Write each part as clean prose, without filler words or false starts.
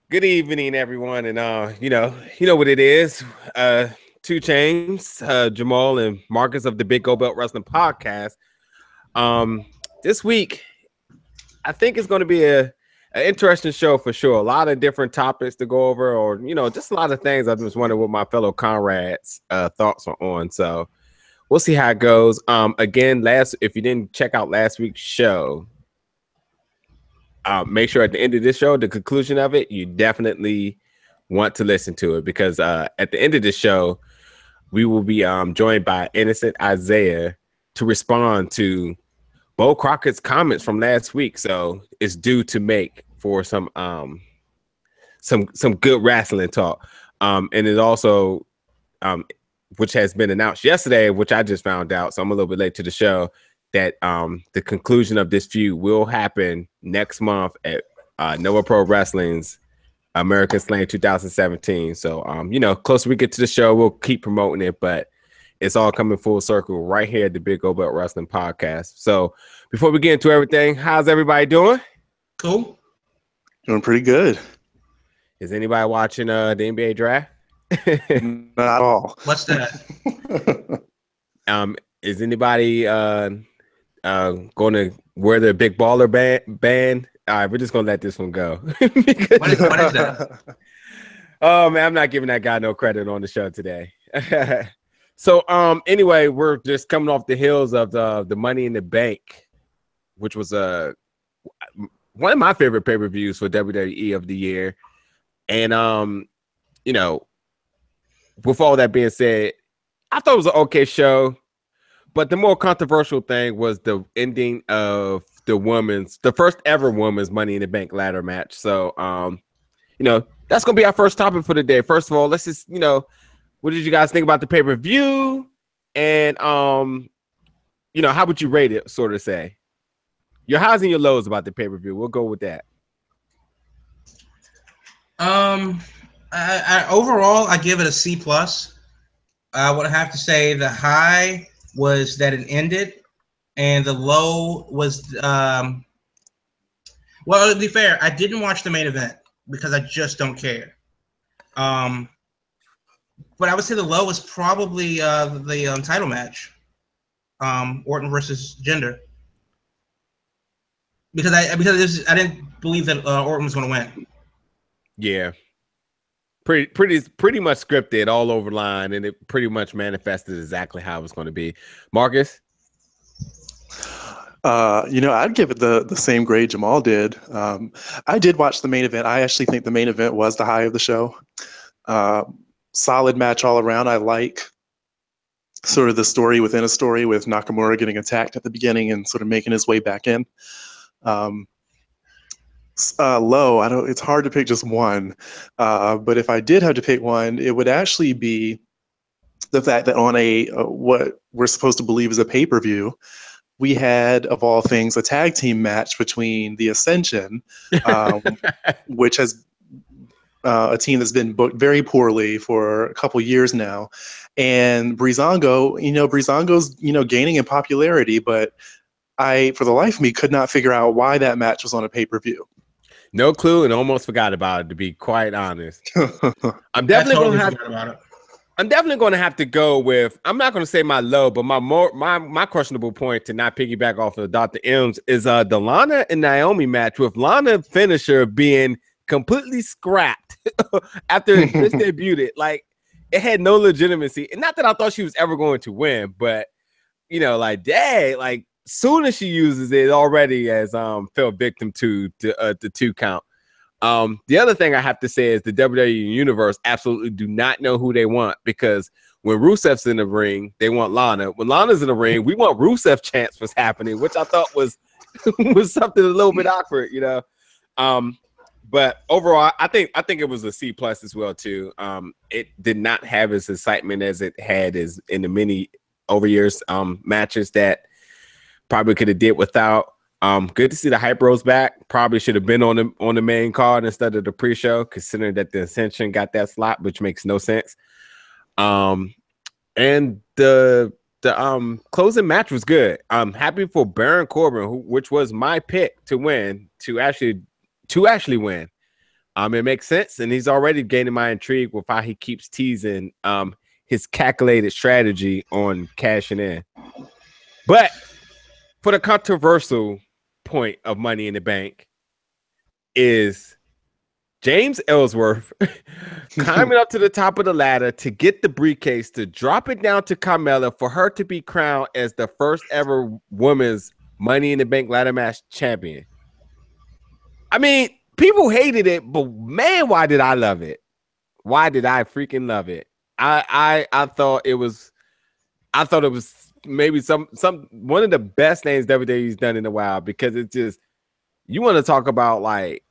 Good evening, everyone, and you know what it is. Two Chains, Jamal and Marcus of the Big Go Belt Wrestling Podcast. This week, I think it's going to be an interesting show for sure. A lot of different topics to go over, or just a lot of things. I just wonder what my fellow comrades' thoughts are on. So we'll see how it goes. Again, if you didn't check out last week's show. Make sure at the end of this show, the conclusion of it, you definitely want to listen to it because at the end of this show, we will be joined by Innocent Isaiah to respond to Beau Crockett's comments from last week. So it's due to make for some good wrestling talk. And it also, which has been announced yesterday, which I just found out, so I'm a little bit late to the show, that the conclusion of this feud will happen next month at Nova Pro Wrestling's American Slam 2017. So, closer we get to the show, we'll keep promoting it, but it's all coming full circle right here at the Big Go Belt Wrestling Podcast. So, before we get into everything, how's everybody doing? Cool. Doing pretty good. Is anybody watching the NBA draft? Not at all. What's that? Is anybody going to wear the big baller band? All right, we're just gonna let this one go. what is that? Oh man, I'm not giving that guy no credit on the show today. So anyway, we're just coming off the heels of the Money in the Bank, which was one of my favorite pay-per-views for WWE of the year. And with all that being said, I thought it was an okay show. But the more controversial thing was the ending of the first ever women's Money in the Bank ladder match. So, that's going to be our first topic for the day. First of all, let's just, what did you guys think about the pay-per-view? And, how would you rate it, sort of say? Your highs and your lows about the pay-per-view. We'll go with that. Overall, I give it a C+. I would have to say the high was that it ended, and the low was well, to be fair, I didn't watch the main event because I just don't care. But I would say the low was probably the title match, Orton versus Jinder, because I didn't believe that Orton was going to win. Yeah. Pretty much scripted all over line, and it pretty much manifested exactly how it was going to be. Marcus? I'd give it the same grade Jamal did. I did watch the main event. I actually think the main event was the high of the show. Solid match all around. I like sort of the story within a story with Nakamura getting attacked at the beginning and sort of making his way back in. Low, it's hard to pick just one, but if I did have to pick one, it would actually be the fact that on what we're supposed to believe is a pay-per-view, we had, of all things, a tag team match between the Ascension, which has a team that's been booked very poorly for a couple years now, and Breezango. Breezango's gaining in popularity, but I, for the life of me, could not figure out why that match was on a pay-per-view. No clue, and almost forgot about it, to be quite honest. I'm definitely going to have to go with, I'm not going to say my low, but my questionable point, to not piggyback off of Dr. M's, is the Lana and Naomi match, with Lana finisher being completely scrapped after it just debuted. Like, it had no legitimacy. And not that I thought she was ever going to win, but soon as she uses it, already has fell victim to the 2 count. The other thing I have to say is the WWE Universe absolutely do not know who they want, because when Rusev's in the ring, they want Lana. When Lana's in the ring, we want Rusev chants was happening, which I thought was something a little bit awkward, But overall, I think it was a C+ as well too. It did not have as excitement as it had as in the many over years matches that probably could have did without. Good to see the Hype Bros back. Probably should have been on the main card instead of the pre-show, considering that the Ascension got that slot, which makes no sense. And the closing match was good. I'm happy for Baron Corbin, which was my pick to win, to actually win. It makes sense, and he's already gaining my intrigue with how he keeps teasing his calculated strategy on cashing in. But for the controversial point of Money in the Bank is James Ellsworth climbing up to the top of the ladder to get the briefcase, to drop it down to Carmella for her to be crowned as the first ever women's Money in the Bank ladder match champion. I mean, people hated it, but man, why did I love it? Why did I freaking love it? I thought it was maybe one of the best things WWE's done in a while, because it's just, you want to talk about, like,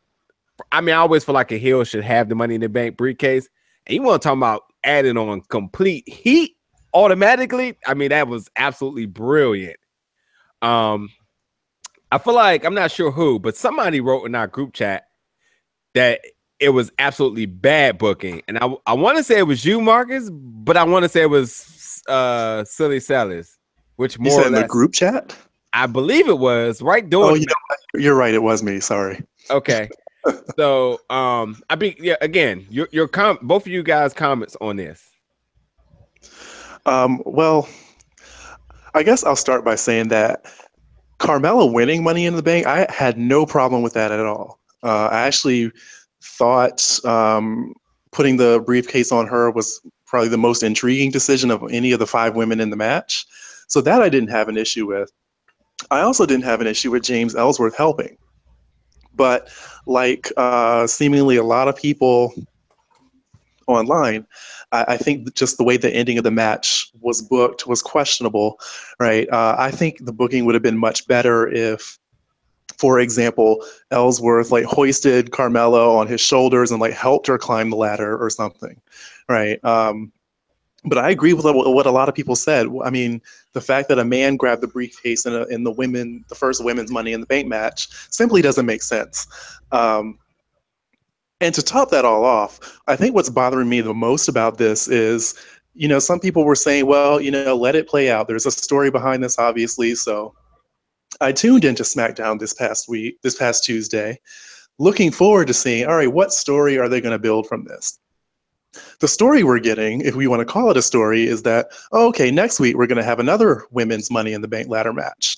I mean, I always feel like a heel should have the Money in the Bank briefcase, and you want to talk about adding on complete heat automatically. I mean, that was absolutely brilliant. I feel like, I'm not sure who, but somebody wrote in our group chat that it was absolutely bad booking. And I want to say it was you, Marcus, but I want to say it was Silly Sellers, which more you said or less, in the group chat? I believe it was, right? You're right. It was me. Sorry. Okay. So, again, your both of you guys' comments on this. Well, I guess I'll start by saying that Carmella winning Money in the Bank, I had no problem with that at all. I actually thought putting the briefcase on her was probably the most intriguing decision of any of the 5 women in the match. So that I didn't have an issue with. I also didn't have an issue with James Ellsworth helping. But like seemingly a lot of people online, I think just the way the ending of the match was booked was questionable, right? I think the booking would have been much better if, for example, Ellsworth like hoisted Carmella on his shoulders and like helped her climb the ladder or something, right? But I agree with what a lot of people said. I mean, the fact that a man grabbed the briefcase in the first women's Money in the Bank match simply doesn't make sense. And to top that all off, I think what's bothering me the most about this is, some people were saying, well, let it play out. There's a story behind this, obviously. So I tuned into SmackDown this past Tuesday, looking forward to seeing, all right, what story are they going to build from this? The story we're getting, if we want to call it a story, is that, okay, next week we're going to have another women's Money in the Bank ladder match.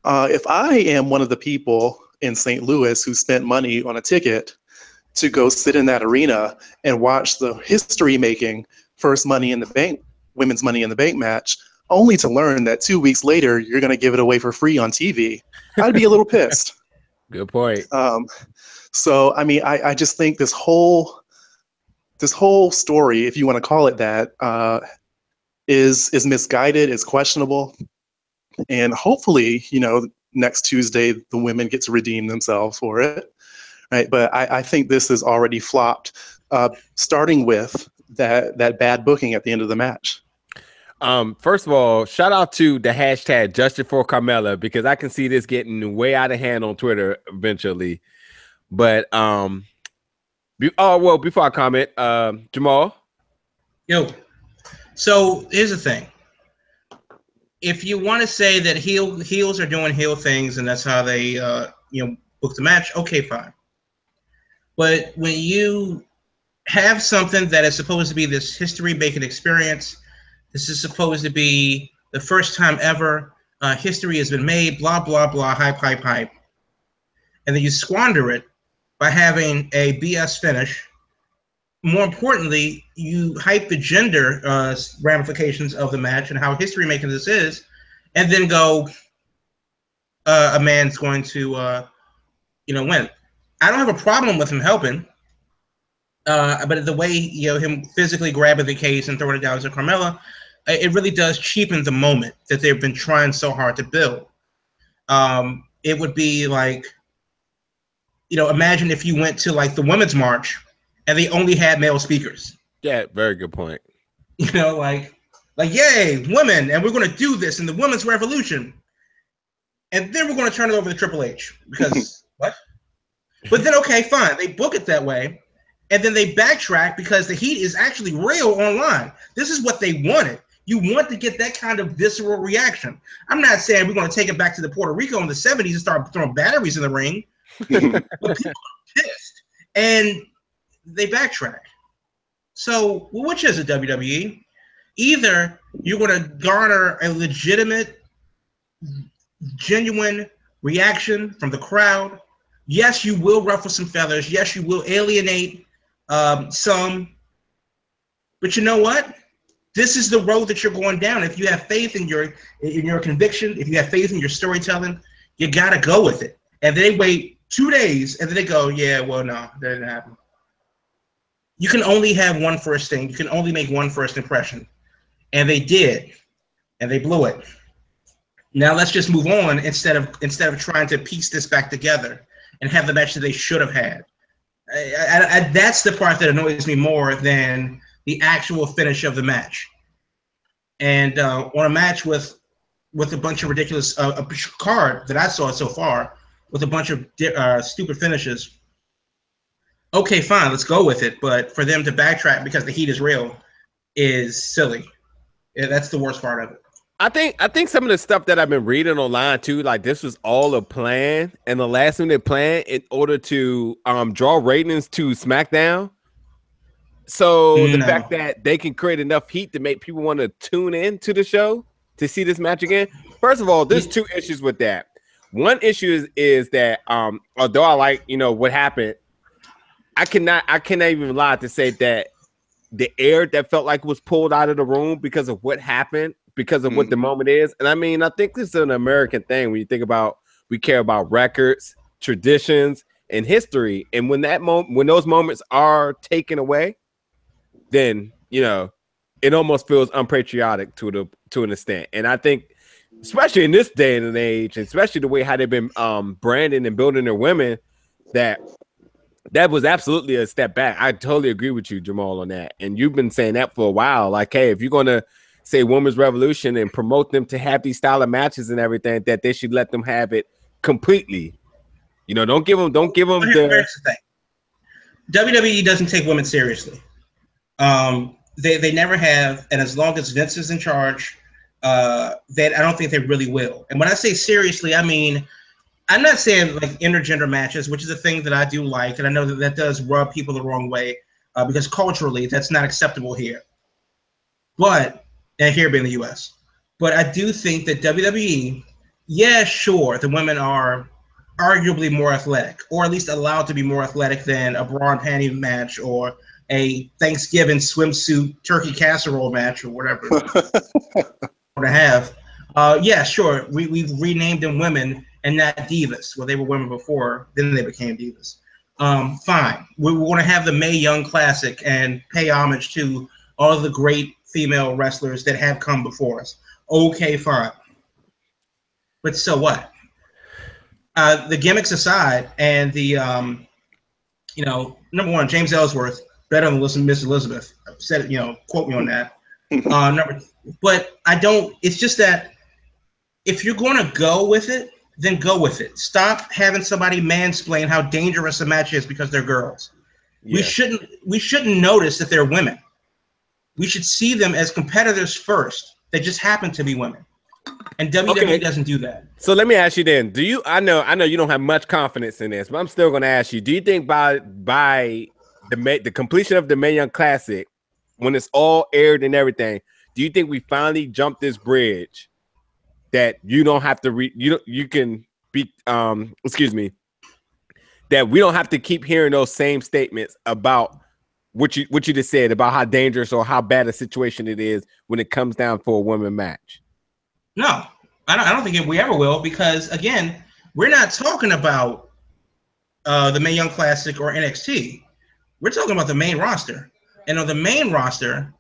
If I am one of the people in St. Louis who spent money on a ticket to go sit in that arena and watch the history-making first Money in the Bank, women's Money in the Bank match, only to learn that 2 weeks later you're going to give it away for free on TV, I'd be a little pissed. Good point. So, I mean, I just think this whole story, if you want to call it that, is misguided, is questionable, and hopefully, next Tuesday the women get to redeem themselves for it, right? But I think this is already flopped, starting with that bad booking at the end of the match. First of all, shout out to the hashtag Justice for Carmella, because I can see this getting way out of hand on Twitter eventually. But before I comment, Jamal. Yo, so here's the thing. If you want to say that heels are doing heel things and that's how they book the match, okay, fine. But when you have something that is supposed to be this history-making experience, this is supposed to be the first time ever history has been made, blah, blah, blah, hype, and then you squander it by having a BS finish. More importantly, you hype the gender ramifications of the match and how history-making this is, and then go, a man's going to, win. I don't have a problem with him helping, but the way, him physically grabbing the case and throwing it down to Carmella, it really does cheapen the moment that they've been trying so hard to build. It would be like, imagine if you went to like the Women's March and they only had male speakers. Yeah, very good point. Like yay, women, and we're going to do this in the women's revolution. And then we're going to turn it over to Triple H because what? But then, okay, fine. They book it that way. And then they backtrack because the heat is actually real online. This is what they wanted. You want to get that kind of visceral reaction. I'm not saying we're going to take it back to the Puerto Rico in the 70s and start throwing batteries in the ring. But people are pissed. and they backtrack. So, which is it, WWE? Either you're going to garner a legitimate, genuine reaction from the crowd. Yes, you will ruffle some feathers. Yes, you will alienate some. But you know what? This is the road that you're going down. If you have faith in your conviction, if you have faith in your storytelling, you got to go with it. And they wait 2 days, and then they go, yeah, well, no, that didn't happen. You can only have one first thing. You can only make one first impression. And they did, and they blew it. Now let's just move on instead of trying to piece this back together and have the match that they should have had. That's the part that annoys me more than the actual finish of the match. And on a match with a bunch of ridiculous a card that I saw so far with a bunch of stupid finishes. Okay, fine, let's go with it. But for them to backtrack because the heat is real is silly. Yeah, that's the worst part of it. I think some of the stuff that I've been reading online too, like this was all a plan, and the last minute plan in order to draw ratings to SmackDown. So the fact that they can create enough heat to make people want to tune in to the show to see this match again. First of all, there's two issues with that. One issue is that although I like what happened, I cannot even lie to say that the air that felt like was pulled out of the room because of what happened, because of what the moment is. And I mean, I think this is an American thing when you think about, we care about records, traditions, and history. And when those moments are taken away, then, it almost feels unpatriotic to an extent. And I think, especially in this day and age, especially the way how they've been branding and building their women, that was absolutely a step back. I totally agree with you, Jamal, on that. And you've been saying that for a while. Like, hey, if you're going to say women's revolution and promote them to have these style of matches and everything, that they should let them have it completely. Don't give them Here's the thing. WWE doesn't take women seriously. They never have. And as long as Vince is in charge, I don't think they really will. And when I say seriously, I mean, I'm not saying like intergender matches, which is a thing that I do like, and I know that does rub people the wrong way because culturally that's not acceptable here. And here being the U.S. But I do think that WWE, yeah, sure, the women are arguably more athletic, or at least allowed to be more athletic than a bra and panty match or a Thanksgiving swimsuit turkey casserole match or whatever to have. Yeah, sure, we've renamed them women and not divas. Well, they were women before, then they became divas. Fine. We want to have the Mae Young Classic and pay homage to all of the great female wrestlers that have come before us. Okay, fine. But so what? The gimmicks aside, and the number one, James Ellsworth, better than Miss Elizabeth. I said it, quote me on that. But I don't. It's just that if you're going to go with it, then go with it. Stop having somebody mansplain how dangerous a match is because they're girls. Yeah. We shouldn't notice that they're women. We should see them as competitors first. They just happen to be women. And WWE doesn't do that. So let me ask you then, I know you don't have much confidence in this, but I'm still going to ask you, do you think by the completion of the Mae Young Classic, when it's all aired and everything, do you think we finally jumped this bridge that you don't have to you can be that we don't have to keep hearing those same statements about what you just said about how dangerous or how bad a situation it is when it comes down for a women match? No, I don't think we ever will, because again, we're not talking about the Mae Young Classic or NXT. We're talking about the main roster, and on the main roster,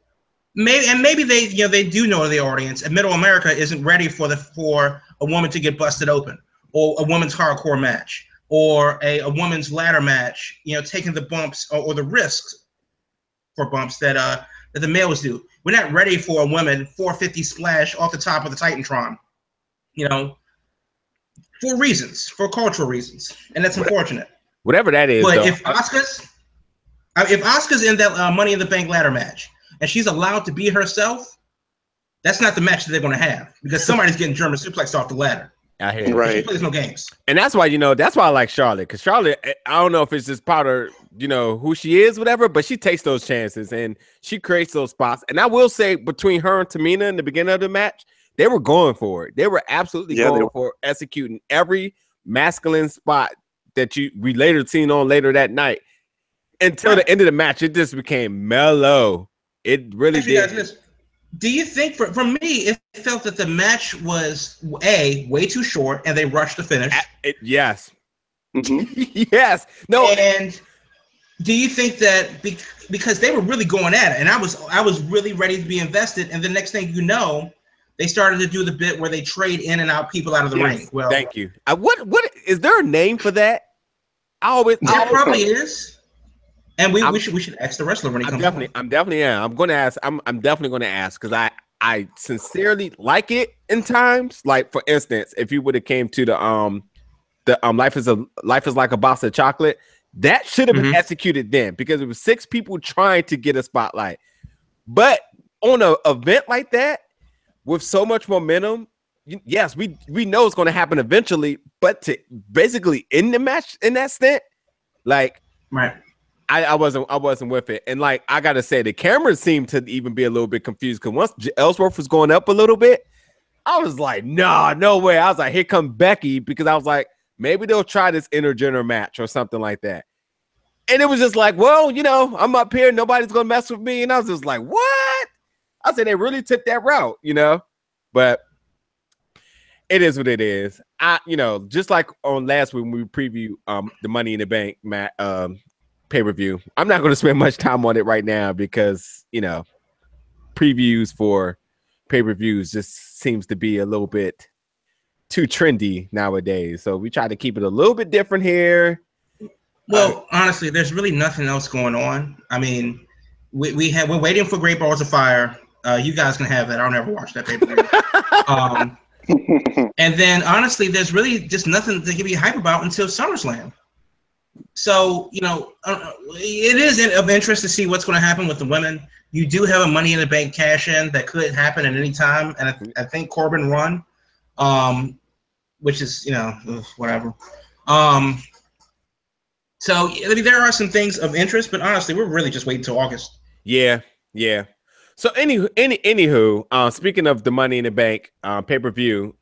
maybe they do know the audience, and Middle America isn't ready for a woman to get busted open, or a woman's hardcore match, or a woman's ladder match, taking the bumps or the risks for bumps that the males do. We're not ready for a woman 450 splash off the top of the Titantron, for cultural reasons, and that's unfortunate. Whatever that is. But if Asuka's in that Money in the Bank ladder match and she's allowed to be herself, that's not the match that they're going to have, because somebody's getting German suplexed off the ladder. I hear right. She plays no games. And that's why, that's why I like Charlotte. Because Charlotte, I don't know if it's just part of, who she is, whatever, but she takes those chances and she creates those spots. And I will say between her and Tamina in the beginning of the match, they were going for it. They were absolutely going for executing every masculine spot that we later seen on later that night. Until the end of the match, it just became mellow. It really did. Do you think, for me, it felt that the match was way too short, and they rushed the finish? Yes. Mm-hmm. Yes. No. And do you think that because they were really going at it, and I was really ready to be invested, and the next thing you know, they started to do the bit where they trade in and out people out of the ring. Well, thank you. What is there a name for that? There probably is. And we should ask the wrestler when he comes. I'm definitely I'm going to ask. I'm definitely going to ask because I sincerely like it in times. Like for instance, if you would have came to the life is like a box of chocolate, that should have been executed then because it was 6 people trying to get a spotlight. But on an event like that with so much momentum, yes, we know it's going to happen eventually. But to basically end the match in that stint, like right. I wasn't with it. And like I gotta say, the cameras seemed to even be a little bit confused because once Ellsworth was going up a little bit, I was like, nah, no way. I was like, here come Becky, because I was like, maybe they'll try this intergender match or something like that. And it was just like, well, I'm up here, nobody's gonna mess with me. And I was just like, what? I said they really took that route, but it is what it is. Just like on last week when we preview the Money in the Bank pay-per-view. I'm not going to spend much time on it right now because, previews for pay-per-views just seems to be a little bit too trendy nowadays. So we try to keep it a little bit different here. Well, honestly, there's really nothing else going on. I mean, we're waiting for Great Balls of Fire. You guys can have that. I'll never watch that pay-per-view. And then, honestly, there's really just nothing to be hype about until SummerSlam. So, it is of interest to see what's going to happen with the women. You do have a Money in the Bank cash-in that could happen at any time. And I think Corbin won, which is, whatever. So, I mean, there are some things of interest, but honestly, we're really just waiting until August. Yeah. So, anywho, speaking of the Money in the Bank pay-per-view,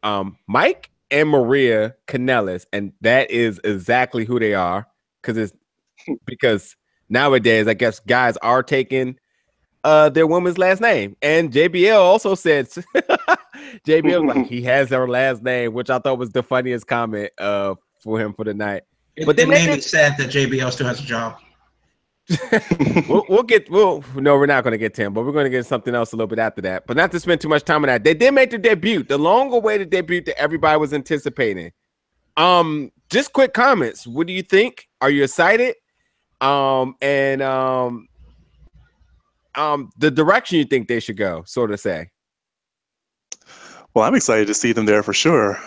Mike and Maria Kanellis, and that is exactly who they are. Because nowadays, I guess guys are taking their woman's last name. And JBL also said, JBL was like, he has her last name, which I thought was the funniest comment for him for the night. But it made me sad that JBL still has a job. we're not going to get to him, but we're going to get something else a little bit after that. But not to spend too much time on that. They did make the debut, the long-awaited debut that everybody was anticipating. Just quick comments. What do you think? Are you excited? The direction you think they should go, sort of say. Well, I'm excited to see them there for sure.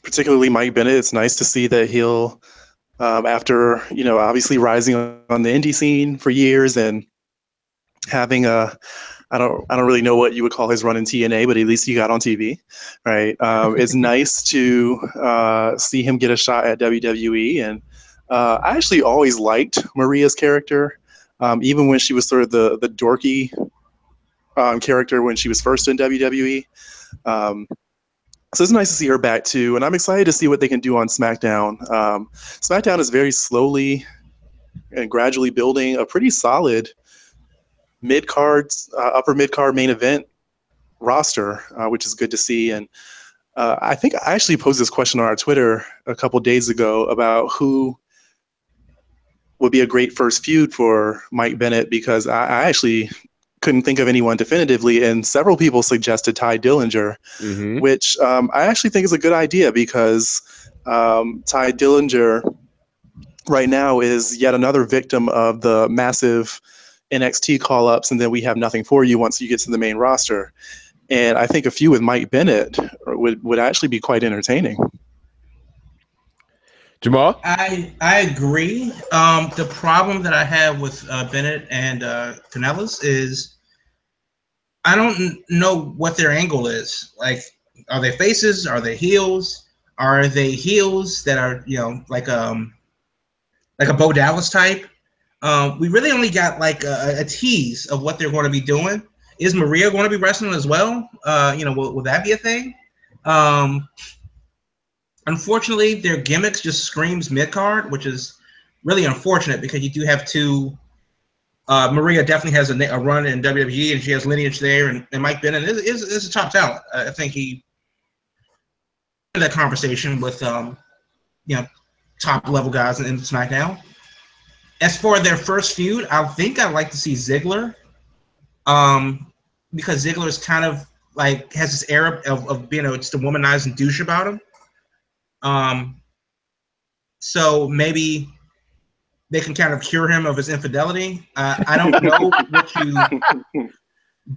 Particularly Mike Bennett. It's nice to see that he'll, after obviously rising on the indie scene for years and having I don't really know what you would call his run in TNA, but at least he got on TV, right? It's nice to see him get a shot at WWE, and I actually always liked Maria's character, even when she was sort of the dorky character when she was first in WWE. So it's nice to see her back too, and I'm excited to see what they can do on SmackDown. SmackDown is very slowly and gradually building a pretty solid upper mid-card main event roster, which is good to see. And I think I actually posed this question on our Twitter a couple days ago about who would be a great first feud for Mike Bennett, because I actually couldn't think of anyone definitively, and several people suggested Ty Dillinger, which I actually think is a good idea, because Ty Dillinger right now is yet another victim of the massive NXT call-ups, and then we have nothing for you once you get to the main roster. And I think a feud with Mike Bennett would actually be quite entertaining. Jamal? I agree. The problem that I have with Bennett and Kanellis is I don't know what their angle is. Like, Are they faces? Are they heels? Are they heels that are, you know, like a Bo Dallas type? We really only got like a tease of what they're going to be doing. Is Maria going to be wrestling as well? You know, will that be a thing? Unfortunately, their gimmicks just screams mid-card, which is really unfortunate because you do have two. Maria definitely has a run in WWE, and she has lineage there. And Mike Bennett is a top talent. I think he had that conversation with you know, top level guys in SmackDown. As for their first feud, I think I'd like to see Ziggler, because Ziggler is kind of like has this air of being just a womanizing douche about him. So maybe they can kind of cure him of his infidelity. I don't know what you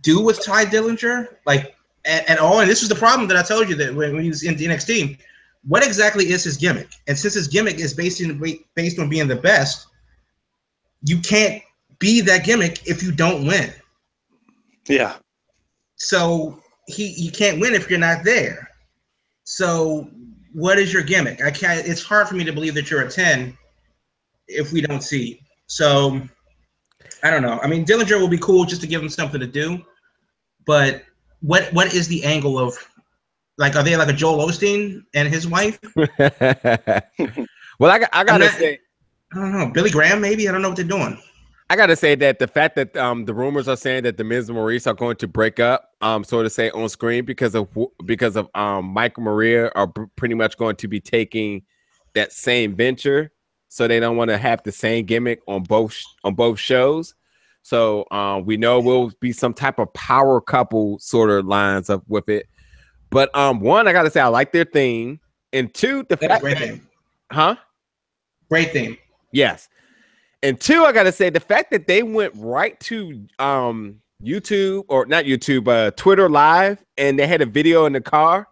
do with Ty Dillinger, like at all. And this was the problem that I told you that when he was in the NXT. What exactly is his gimmick? And since his gimmick is based on being the best, you can't be that gimmick if you don't win. Yeah. So you can't win if you're not there. So what is your gimmick? It's hard for me to believe that you're a 10 if we don't see. So I don't know. I mean, Dillinger will be cool just to give him something to do. But what is the angle of, like, are they like a Joel Osteen and his wife? Well, I gotta say, I don't know. Billy Graham, maybe? I don't know what they're doing. I gotta say that the fact that the rumors are saying that the Miz and Maurice are going to break up, so to say, on screen because of Mike Maria are pretty much going to be taking that same venture, so they don't want to have the same gimmick on both shows. So we know will be some type of power couple sort of lines up with it. But one, I gotta say I like their theme, and two, the fact great that, theme. Huh? Great theme. Yes. And two, I gotta say the fact that they went right to YouTube, or not YouTube, Twitter Live, and they had a video in the car.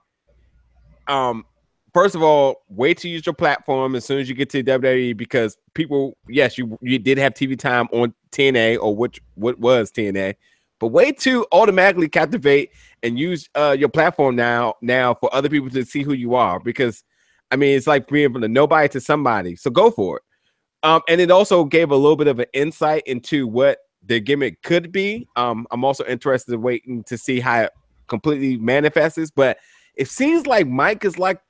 First of all, wait to use your platform as soon as you get to WWE, because people, yes, you did have TV time on TNA, or what was TNA, but wait to automatically captivate and use your platform now for other people to see who you are, because I mean it's like being from the nobody to somebody. So go for it. And it also gave a little bit of an insight into what the gimmick could be. I'm also interested in waiting to see how it completely manifests, but it seems like Mike is like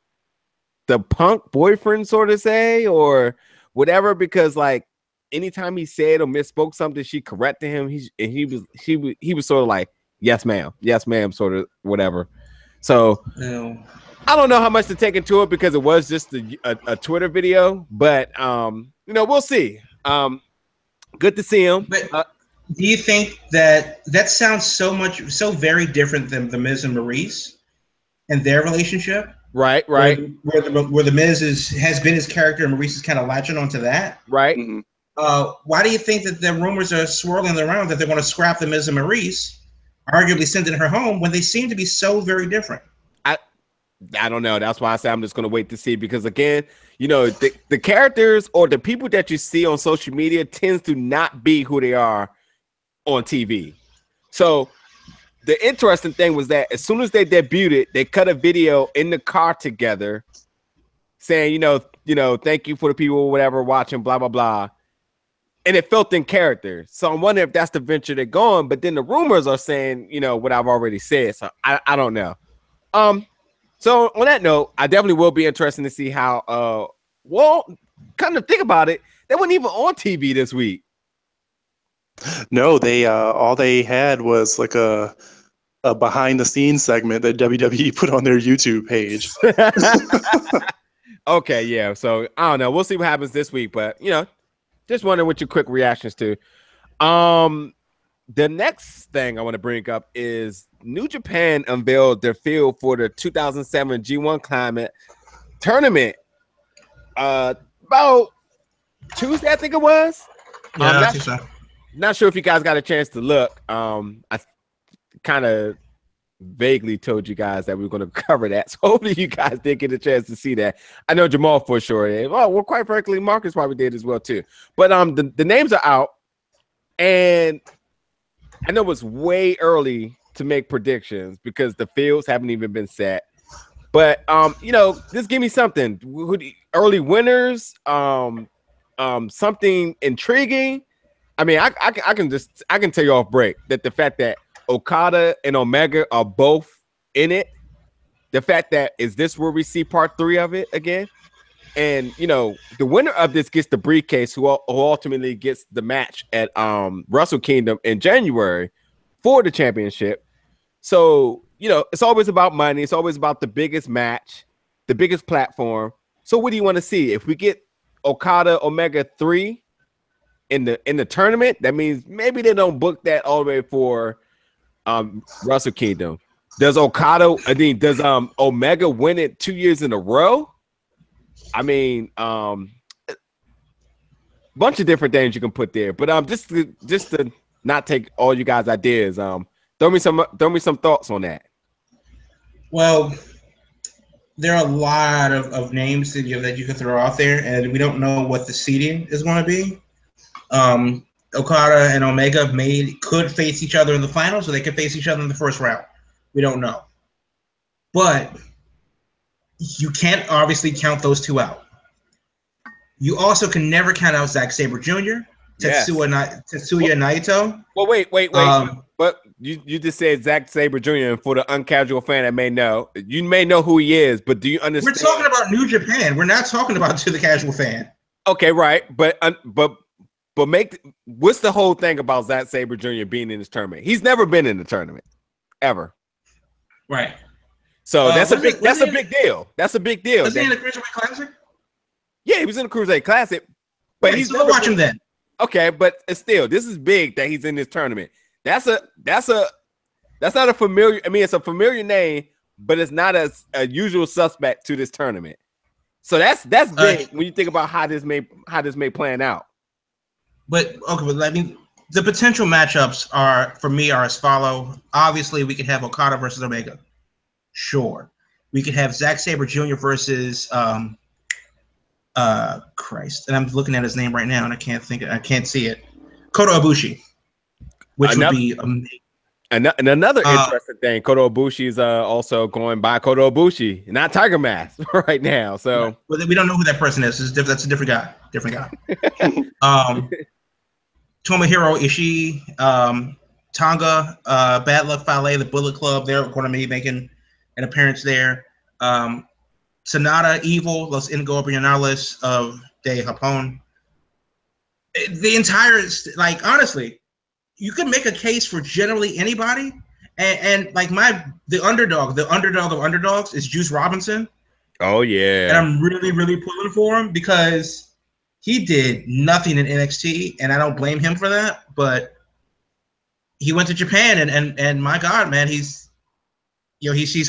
the Punk boyfriend, sort of say, or whatever, because like anytime he said or misspoke something, she corrected him. He was sort of like, yes, ma'am, sort of whatever. So I don't know how much to take into it because it was just a Twitter video, but you know, we'll see. Good to see him. But do you think that sounds so very different than the Miz and Maurice and their relationship? Right. Where the Miz has been his character and Maurice is kind of latching onto that. Right. Mm-hmm. Why do you think that the rumors are swirling around that they're going to scrap the Miz and Maurice, arguably sending her home, when they seem to be so very different? I don't know. That's why I say I'm just going to wait to see, because again, you know, the characters or the people that you see on social media tends to not be who they are on TV. So the interesting thing was that as soon as they debuted, they cut a video in the car together saying, you know, thank you for the people, whatever, watching, blah, blah, blah. And it felt in character. So I'm wondering if that's the venture they're going. But then the rumors are saying, you know, what I've already said. So I don't know. So on that note, I definitely will be interested to see how, well, kind of think about it, they weren't even on TV this week. No, they all they had was like a behind the scenes segment that WWE put on their YouTube page. Okay, yeah. So I don't know. We'll see what happens this week, but you know, just wondering what your quick reactions to. The next thing I want to bring up is New Japan unveiled their field for the 2007 G1 Climax tournament. About Tuesday, I think it was. Yeah, I think so. Not sure if you guys got a chance to look. I kind of vaguely told you guys that we were going to cover that, so hopefully you guys did get a chance to see that. I know Jamal for sure did. Well, quite frankly, Marcus probably did as well too. But the names are out, and I know it's way early to make predictions because the fields haven't even been set. But just give me something. Early winners, something intriguing. I mean, I can tell you off break that the fact that Okada and Omega are both in it, the fact that is this where we see part 3 of it again? And the winner of this gets the briefcase, who ultimately gets the match at Wrestle Kingdom in January for the championship. So, it's always about money. It's always about the biggest match, the biggest platform. So what do you want to see? If we get Okada Omega 3 in the tournament, that means maybe they don't book that all the way for Wrestle Kingdom. Does Omega win it 2 years in a row? I mean, bunch of different things you can put there. But just to not take all you guys' ideas, throw me some thoughts on that. Well, there are a lot of names that you can throw out there, and we don't know what the seeding is going to be. Okada and Omega could face each other in the finals, or they could face each other in the first round. We don't know. But you can't obviously count those two out. You also can never count out Zack Sabre Jr., Tetsuya Naito. Well, wait. But you just said Zack Sabre Jr., and for the uncasual fan that may know, you may know who he is, but do you understand? We're talking about New Japan. We're not talking about to the casual fan. Okay, right. But what's the whole thing about Zack Sabre Jr. being in this tournament? He's never been in the tournament, ever. Right. So that's a big deal. That's a big deal. Was he in the Cruiserweight Classic? Yeah, he was in the Cruiserweight Classic. But he's still watch him then. Okay, but still, this is big that he's in this tournament. That's not a familiar. I mean, it's a familiar name, but it's not a usual suspect to this tournament. So that's big when you think about how this may plan out. But I mean, the potential matchups are as follow. Obviously, we could have Okada versus Omega. Sure. We could have Zack Sabre Jr. versus Christ. And I'm looking at his name right now and I can't see it. Kota Ibushi. Which would be amazing. And another interesting thing, Kota Ibushi is also going by Kota Ibushi, not Tiger Mask right now. So we don't know who that person is. That's a different guy. Tomohiro Ishii, Tonga, Bad Luck Fale, the Bullet Club, they're going to be making an appearance there. Sonata, Evil, Los Ingobernables of De Japón. The entire, honestly, you could make a case for generally anybody. And the underdog of underdogs is Juice Robinson. Oh, yeah. And I'm really, really pulling for him because he did nothing in NXT, and I don't blame him for that. But he went to Japan, and my God, man, he's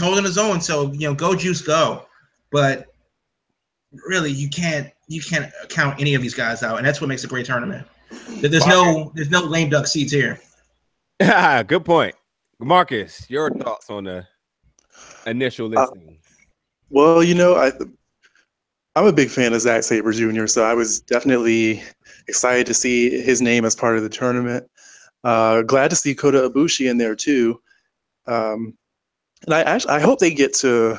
holding his own. So go Juice, go. But really, you can't count any of these guys out, and that's what makes a great tournament. There's no lame duck seats here. Good point, Marcus. Your thoughts on the initial listing? Well, I'm a big fan of Zack Sabre Jr., so I was definitely excited to see his name as part of the tournament. Glad to see Kota Ibushi in there too, and I hope they get to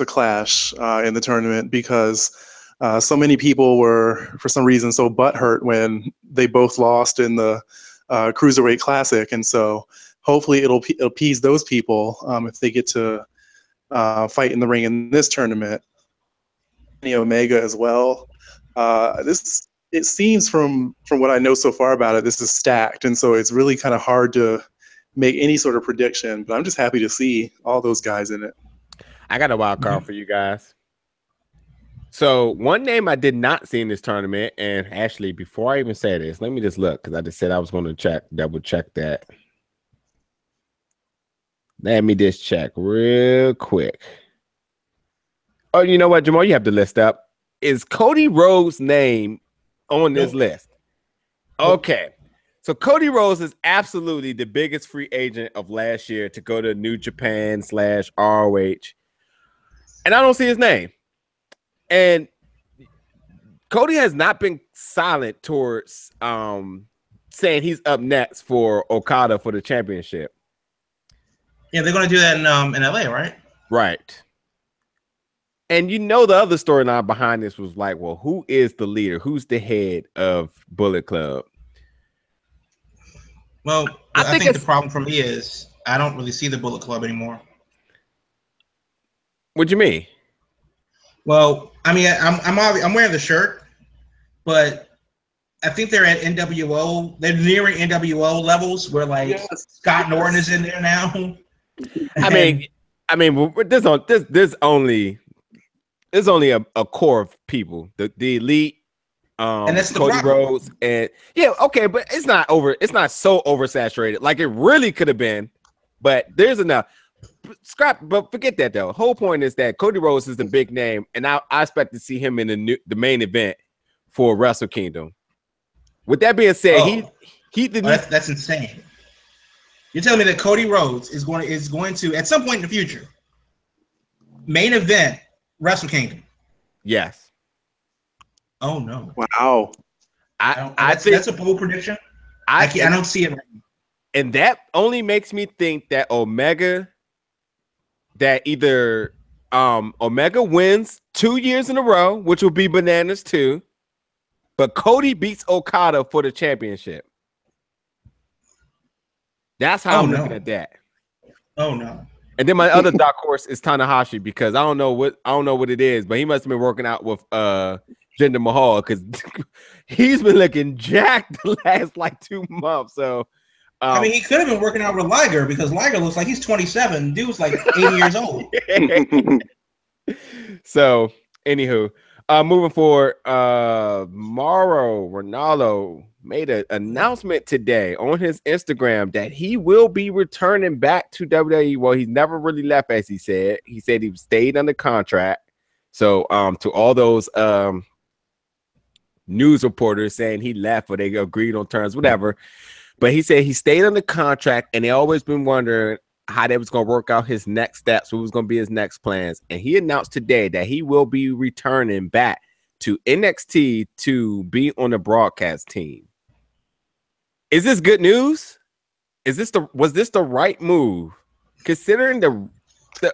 clash in the tournament because so many people were, for some reason, so butthurt when they both lost in the Cruiserweight Classic, and so hopefully it'll appease those people if they get to fight in the ring in this tournament. Omega as well. It seems from what I know so far about it, this is stacked, and so it's really kind of hard to make any sort of prediction. But I'm just happy to see all those guys in it. I got a wild card for you guys. So one name I did not see in this tournament, and actually before I even say this, let me just look because I just said I was going to double check that. Let me just check real quick. Oh, you know what, Jamal? You have the list up. Is Cody Rhodes' name on this list? Okay. So Cody Rhodes is absolutely the biggest free agent of last year to go to New Japan / ROH. And I don't see his name. And Cody has not been silent towards saying he's up next for Okada for the championship. Yeah, they're going to do that in LA, right? Right. And you know the other storyline behind this was like, well, who is the leader? Who's the head of Bullet Club? Well, I think the problem for me is I don't really see the Bullet Club anymore. What do you mean? Well, I mean, I'm wearing the shirt, but I think they're at NWO. They're nearing NWO levels where like Scott Norton is in there now. I mean, there's only a core of people, the elite, and that's the Cody problem. Rhodes, and but it's not so oversaturated. Like it really could have been, but there's enough. But forget that though. Whole point is that Cody Rhodes is the big name, and I expect to see him in the main event for Wrestle Kingdom. With that being said, that's insane. You're telling me that Cody Rhodes is going to at some point in the future main event Wrestle Kingdom? Yes. Oh no! Wow. I think that's a bold prediction. I don't see it. And that only makes me think that either Omega wins 2 years in a row, which will be bananas too, but Cody beats Okada for the championship. That's how I'm looking at that. Oh no! And then my other dark horse is Tanahashi, because I don't know what it is, but he must have been working out with Jinder Mahal, because he's been looking jacked the last like 2 months. So I mean, he could have been working out with Liger, because Liger looks like he's 27. Dude's like 80 years old. So, anywho, moving forward, Mauro Ranallo made an announcement today on his Instagram that he will be returning back to WWE. Well, he's never really left, as he said. He said he stayed under contract. So, to all those news reporters saying he left or they agreed on terms, whatever. But he said he stayed under contract, and they always been wondering how they was going to work out his next steps, what was going to be his next plans. And he announced today that he will be returning back to NXT to be on the broadcast team. Is this good news? Was this the right move, considering the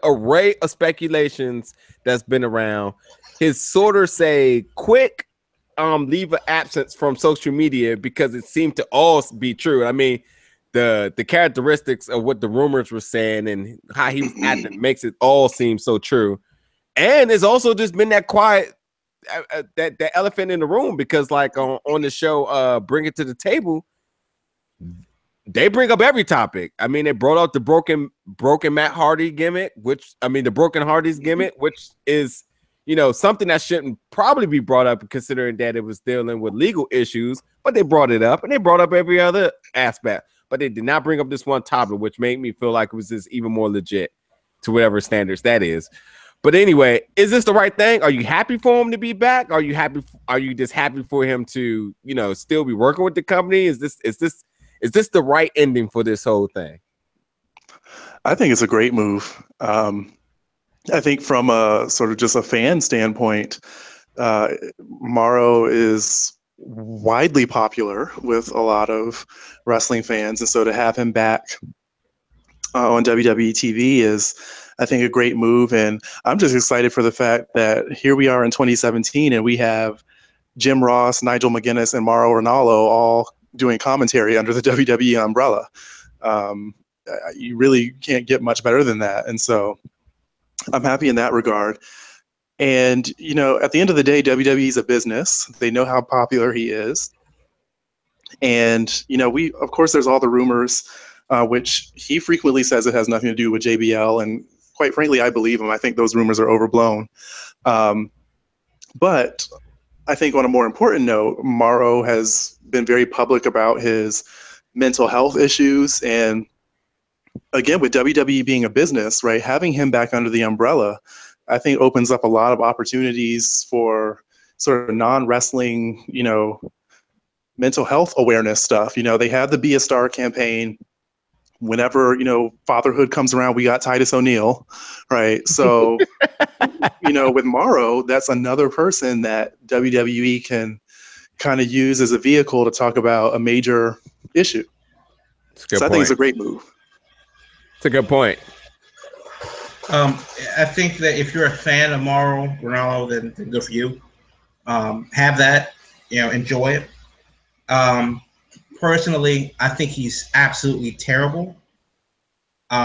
array of speculations that's been around? His sort of say quick leave of absence from social media, because it seemed to all be true. I mean, the characteristics of what the rumors were saying and how he was acting makes it all seem so true. And it's also just been that quiet, that elephant in the room, because like on the show Bring It to the Table, they bring up every topic. I mean, they brought out the broken Matt Hardy gimmick, the broken Hardy's gimmick, which is, something that shouldn't probably be brought up, considering that it was dealing with legal issues, but they brought it up, and they brought up every other aspect, but they did not bring up this one topic, which made me feel like it was just even more legit to whatever standards that is. But anyway, is this the right thing? Are you happy for him to be back? Are you just happy for him to, still be working with the company? Is this the right ending for this whole thing? I think it's a great move. I think from a sort of just a fan standpoint, Mauro is widely popular with a lot of wrestling fans. And so to have him back on WWE TV is, I think, a great move. And I'm just excited for the fact that here we are in 2017 and we have Jim Ross, Nigel McGuinness, and Mauro Ranallo all doing commentary under the WWE umbrella. You really can't get much better than that. And so I'm happy in that regard. And, at the end of the day, WWE is a business. They know how popular he is. And, of course, there's all the rumors, which he frequently says it has nothing to do with JBL. And quite frankly, I believe him. I think those rumors are overblown. But I think on a more important note, Mauro has been very public about his mental health issues. And again, with WWE being a business, right, having him back under the umbrella, I think opens up a lot of opportunities for sort of non-wrestling, mental health awareness stuff. They have the Be a Star campaign. Whenever, fatherhood comes around, we got Titus O'Neil, right? So, with Mauro, that's another person that WWE can kind of use as a vehicle to talk about a major issue. So I think it's a great move. It's a good point. I think that if you're a fan of Mauro Ranallo, then good for you. Have that, enjoy it. Personally, I think he's absolutely terrible.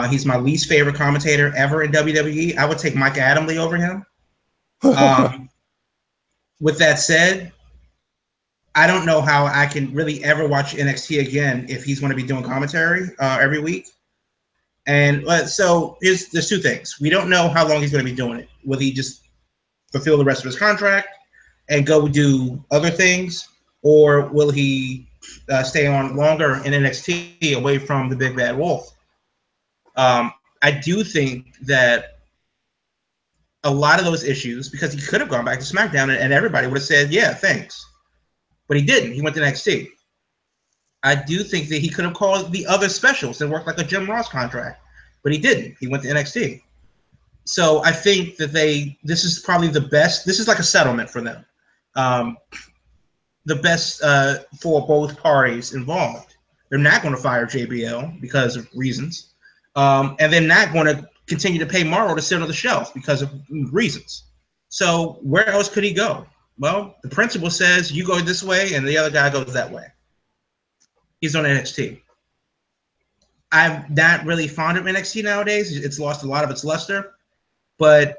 He's my least favorite commentator ever in WWE. I would take Mike Adamle over him. With that said, I don't know how I can really ever watch NXT again if he's going to be doing commentary every week. And so there's two things. We don't know how long he's going to be doing it. Will he just fulfill the rest of his contract and go do other things, or will he stay on longer in NXT away from the Big Bad Wolf? I do think that a lot of those issues, because he could have gone back to SmackDown and everybody would have said, yeah, thanks. But he didn't. He went to NXT. I do think that he could have called the other specials and worked like a Jim Ross contract, but he didn't. He went to NXT. So I think that this is probably the best. This is like a settlement for them. The best for both parties involved. They're not going to fire JBL because of reasons. And they're not going to continue to pay Mauro to sit on the shelf because of reasons. So where else could he go? Well, the principal says you go this way and the other guy goes that way. He's on NXT. I'm not really fond of NXT nowadays. It's lost a lot of its luster. But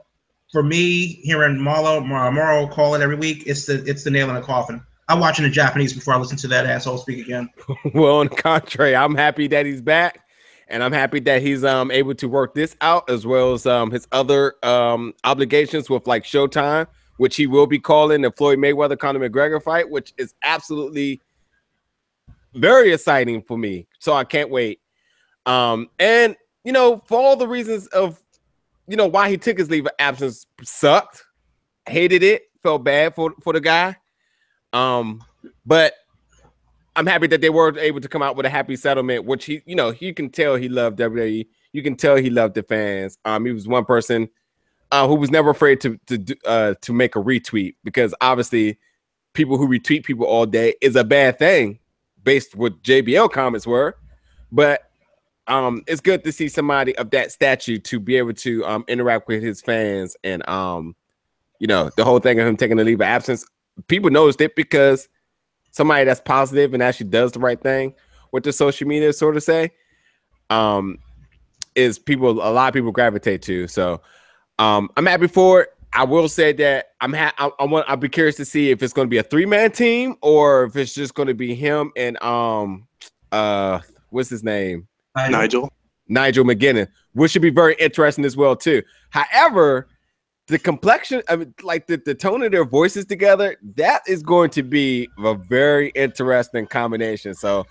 for me, hearing Mauro call it every week, it's the nail in the coffin. I'm watching the Japanese before I listen to that asshole speak again. Well, on the contrary, I'm happy that he's back. And I'm happy that he's able to work this out as well as his other obligations with like Showtime, which he will be calling the Floyd Mayweather Conor McGregor fight, which is absolutely very exciting for me. So I can't wait. And for all the reasons of why he took his leave of absence, sucked, hated it, felt bad for the guy. But I'm happy that they were able to come out with a happy settlement, which you can tell he loved WWE. You can tell he loved the fans. He was one person who was never afraid to make a retweet, because obviously people who retweet people all day is a bad thing based what JBL comments were. But it's good to see somebody of that stature to be able to interact with his fans. And the whole thing of him taking a leave of absence, people noticed it because somebody that's positive and actually does the right thing, what the social media sort of say, is a lot of people gravitate to. So I'm happy for it. I will say that I'll be curious to see if it's going to be a 3-man team or if it's just going to be him and what's his name? Nigel McGuinness, which should be very interesting as well too. However, the complexion, like the tone of their voices together, that is going to be a very interesting combination. So,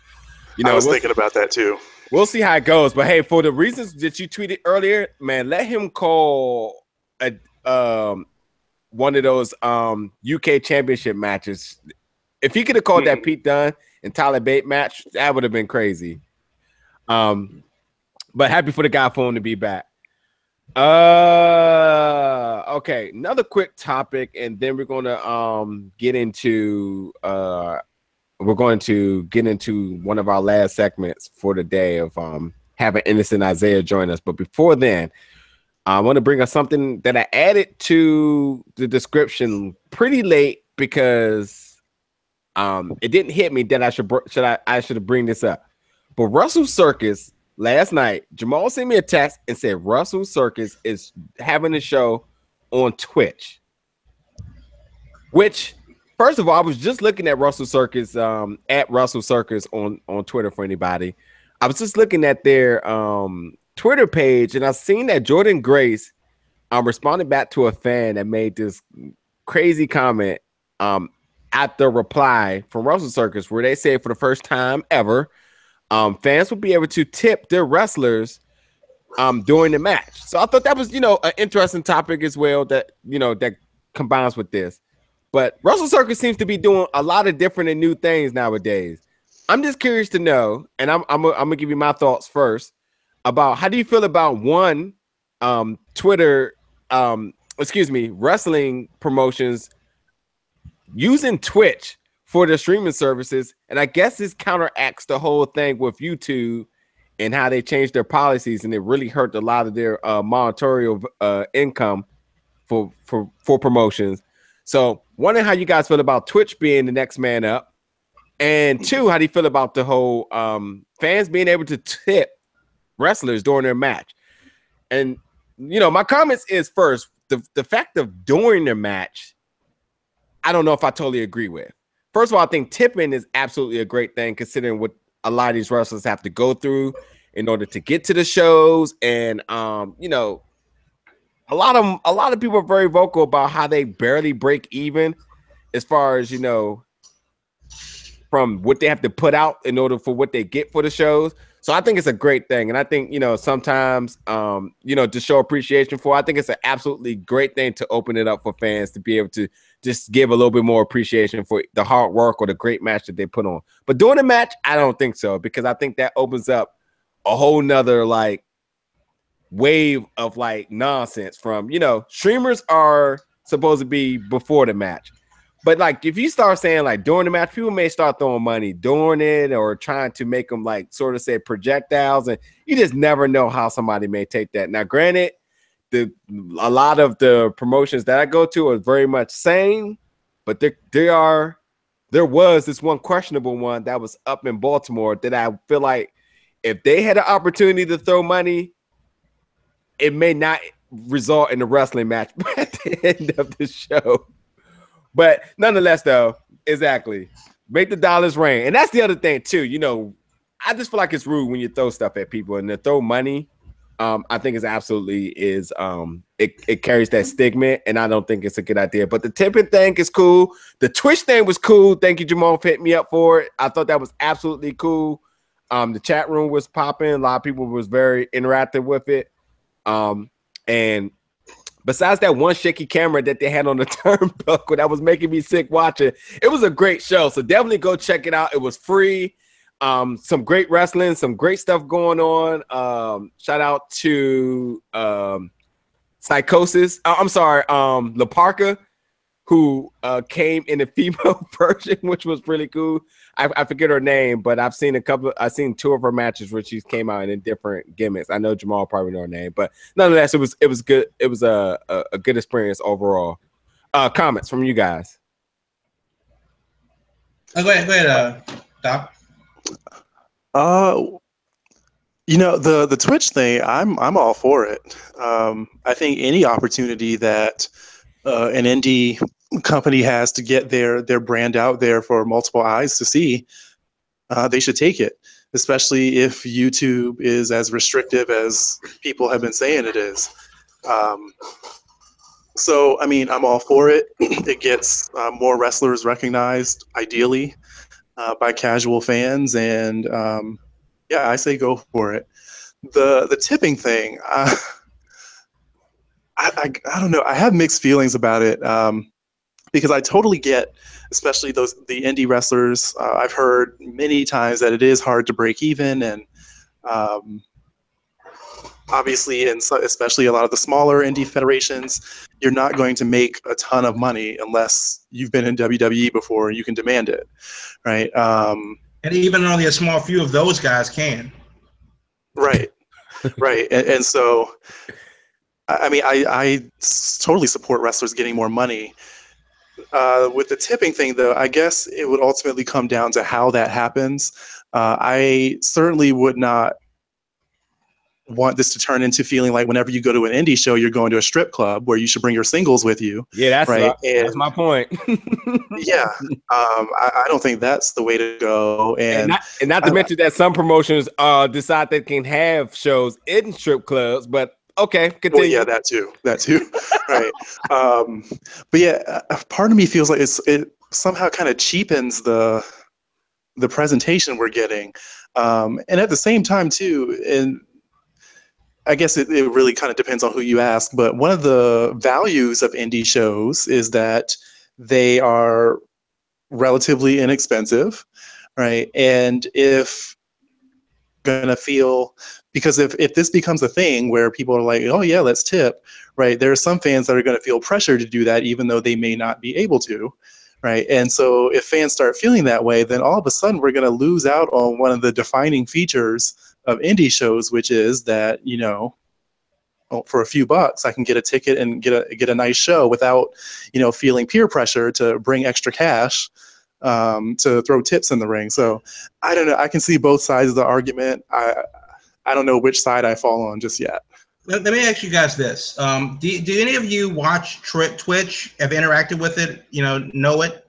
I was thinking about that too. We'll see how it goes. But hey, for the reasons that you tweeted earlier, man, let him call one of those UK championship matches. If he could have called that Pete Dunne and Tyler Bate match, that would have been crazy. But happy for the guy for him to be back. Okay, another quick topic, and then we're going to get into one of our last segments for the day of having Innocent Isaiah join us. But before then, I want to bring us something that I added to the description pretty late because it didn't hit me that I should bring this up. But Wrestle Circus last night, Jamal sent me a text and said Wrestle Circus is having a show on Twitch. Which, first of all, I was just looking at Wrestle Circus at Wrestle Circus on Twitter for anybody. I was just looking at their Twitter page, and I've seen that Jordan Grace responded back to a fan that made this crazy comment at the reply from Wrestle Circus, where they said for the first time ever, fans will be able to tip their wrestlers during the match. So I thought that was, an interesting topic as well that combines with this. But Wrestle Circus seems to be doing a lot of different and new things nowadays. I'm just curious to know, and I'm gonna give you my thoughts first about how do you feel about one Twitter, wrestling promotions using Twitch for their streaming services, and I guess this counteracts the whole thing with YouTube and how they changed their policies, and it really hurt a lot of their monetary income for promotions. So, wondering how you guys feel about Twitch being the next man up, and two, how do you feel about the whole fans being able to tip wrestlers during their match? And my comments is first the fact of during their match, I don't know if I totally agree with. First of all, I think tipping is absolutely a great thing considering what a lot of these wrestlers have to go through in order to get to the shows, and a lot of people are very vocal about how they barely break even as far as, from what they have to put out in order for what they get for the shows. So I think it's a great thing. And I think, sometimes, to show appreciation for, I think it's an absolutely great thing to open it up for fans to be able to just give a little bit more appreciation for the hard work or the great match that they put on. But during the match, I don't think so, because I think that opens up a whole nother wave of nonsense from, streamers are supposed to be before the match. But if you start saying during the match, people may start throwing money during it or trying to make them sort of say projectiles, and you just never know how somebody may take that. Now, granted, a lot of the promotions that I go to are very much sane, but there was this one questionable one that was up in Baltimore that I feel like if they had an opportunity to throw money, it may not result in a wrestling match at the end of the show. But nonetheless, though, exactly, make the dollars rain. And that's the other thing, too. I just feel like it's rude when you throw stuff at people, and to throw money, I think it carries that stigma, and I don't think it's a good idea. But the tipping thing is cool. The Twitch thing was cool. Thank you, Jamal, for hitting me up for it. I thought that was absolutely cool. The chat room was popping. A lot of people was very interactive with it. And besides that one shaky camera that they had on the turnbuckle that was making me sick watching, it was a great show. So definitely go check it out. It was free. Some great wrestling, some great stuff going on. Shout out to Psychosis. La Parka, who came in the female version, which was really cool. I forget her name, but I've seen two of her matches where she came out in different gimmicks. I know Jamal probably know her name, but nonetheless, it was good. It was a good experience overall. Comments from you guys. Go ahead, Doc. The Twitch thing, I'm all for it. I think any opportunity that an indie company has to get their brand out there for multiple eyes to see, they should take it, especially if YouTube is as restrictive as people have been saying it is. So, I mean, I'm all for it. It gets more wrestlers recognized, ideally, by casual fans, and yeah, I say go for it. The tipping thing, I don't know. I have mixed feelings about it. Because I totally get, especially the indie wrestlers. I've heard many times that it is hard to break even, and obviously, and so, especially a lot of the smaller indie federations, you're not going to make a ton of money unless you've been in WWE before and you can demand it, right? And even only a small few of those guys can. Right, right, and so, I mean, I totally support wrestlers getting more money. With the tipping thing, though, I guess it would ultimately come down to how that happens. I certainly would not want this to turn into feeling like whenever you go to an indie show, you're going to a strip club where you should bring your singles with you. Yeah, that's right. That's my point. Yeah, I don't think that's the way to go. And not to mention that some promotions decide they can have shows in strip clubs, but. Okay, continue. Well, yeah, that too, right. But yeah, part of me feels like it somehow kind of cheapens the presentation we're getting, and at the same time too, and I guess it really kind of depends on who you ask, but one of the values of indie shows is that they are relatively inexpensive, right? And if gonna feel, because if this becomes a thing where people are like, oh yeah, let's tip, right? There are some fans that are going to feel pressure to do that even though they may not be able to, right? And so if fans start feeling that way, then all of a sudden we're going to lose out on one of the defining features indie shows, which is that, for a few bucks, I can get a ticket and get a nice show without, feeling peer pressure to bring extra cash to throw tips in the ring. So I don't know. I can see both sides of the argument. I don't know which side I fall on just yet. Let me ask you guys this. Do any of you watch Twitch, have interacted with it, know it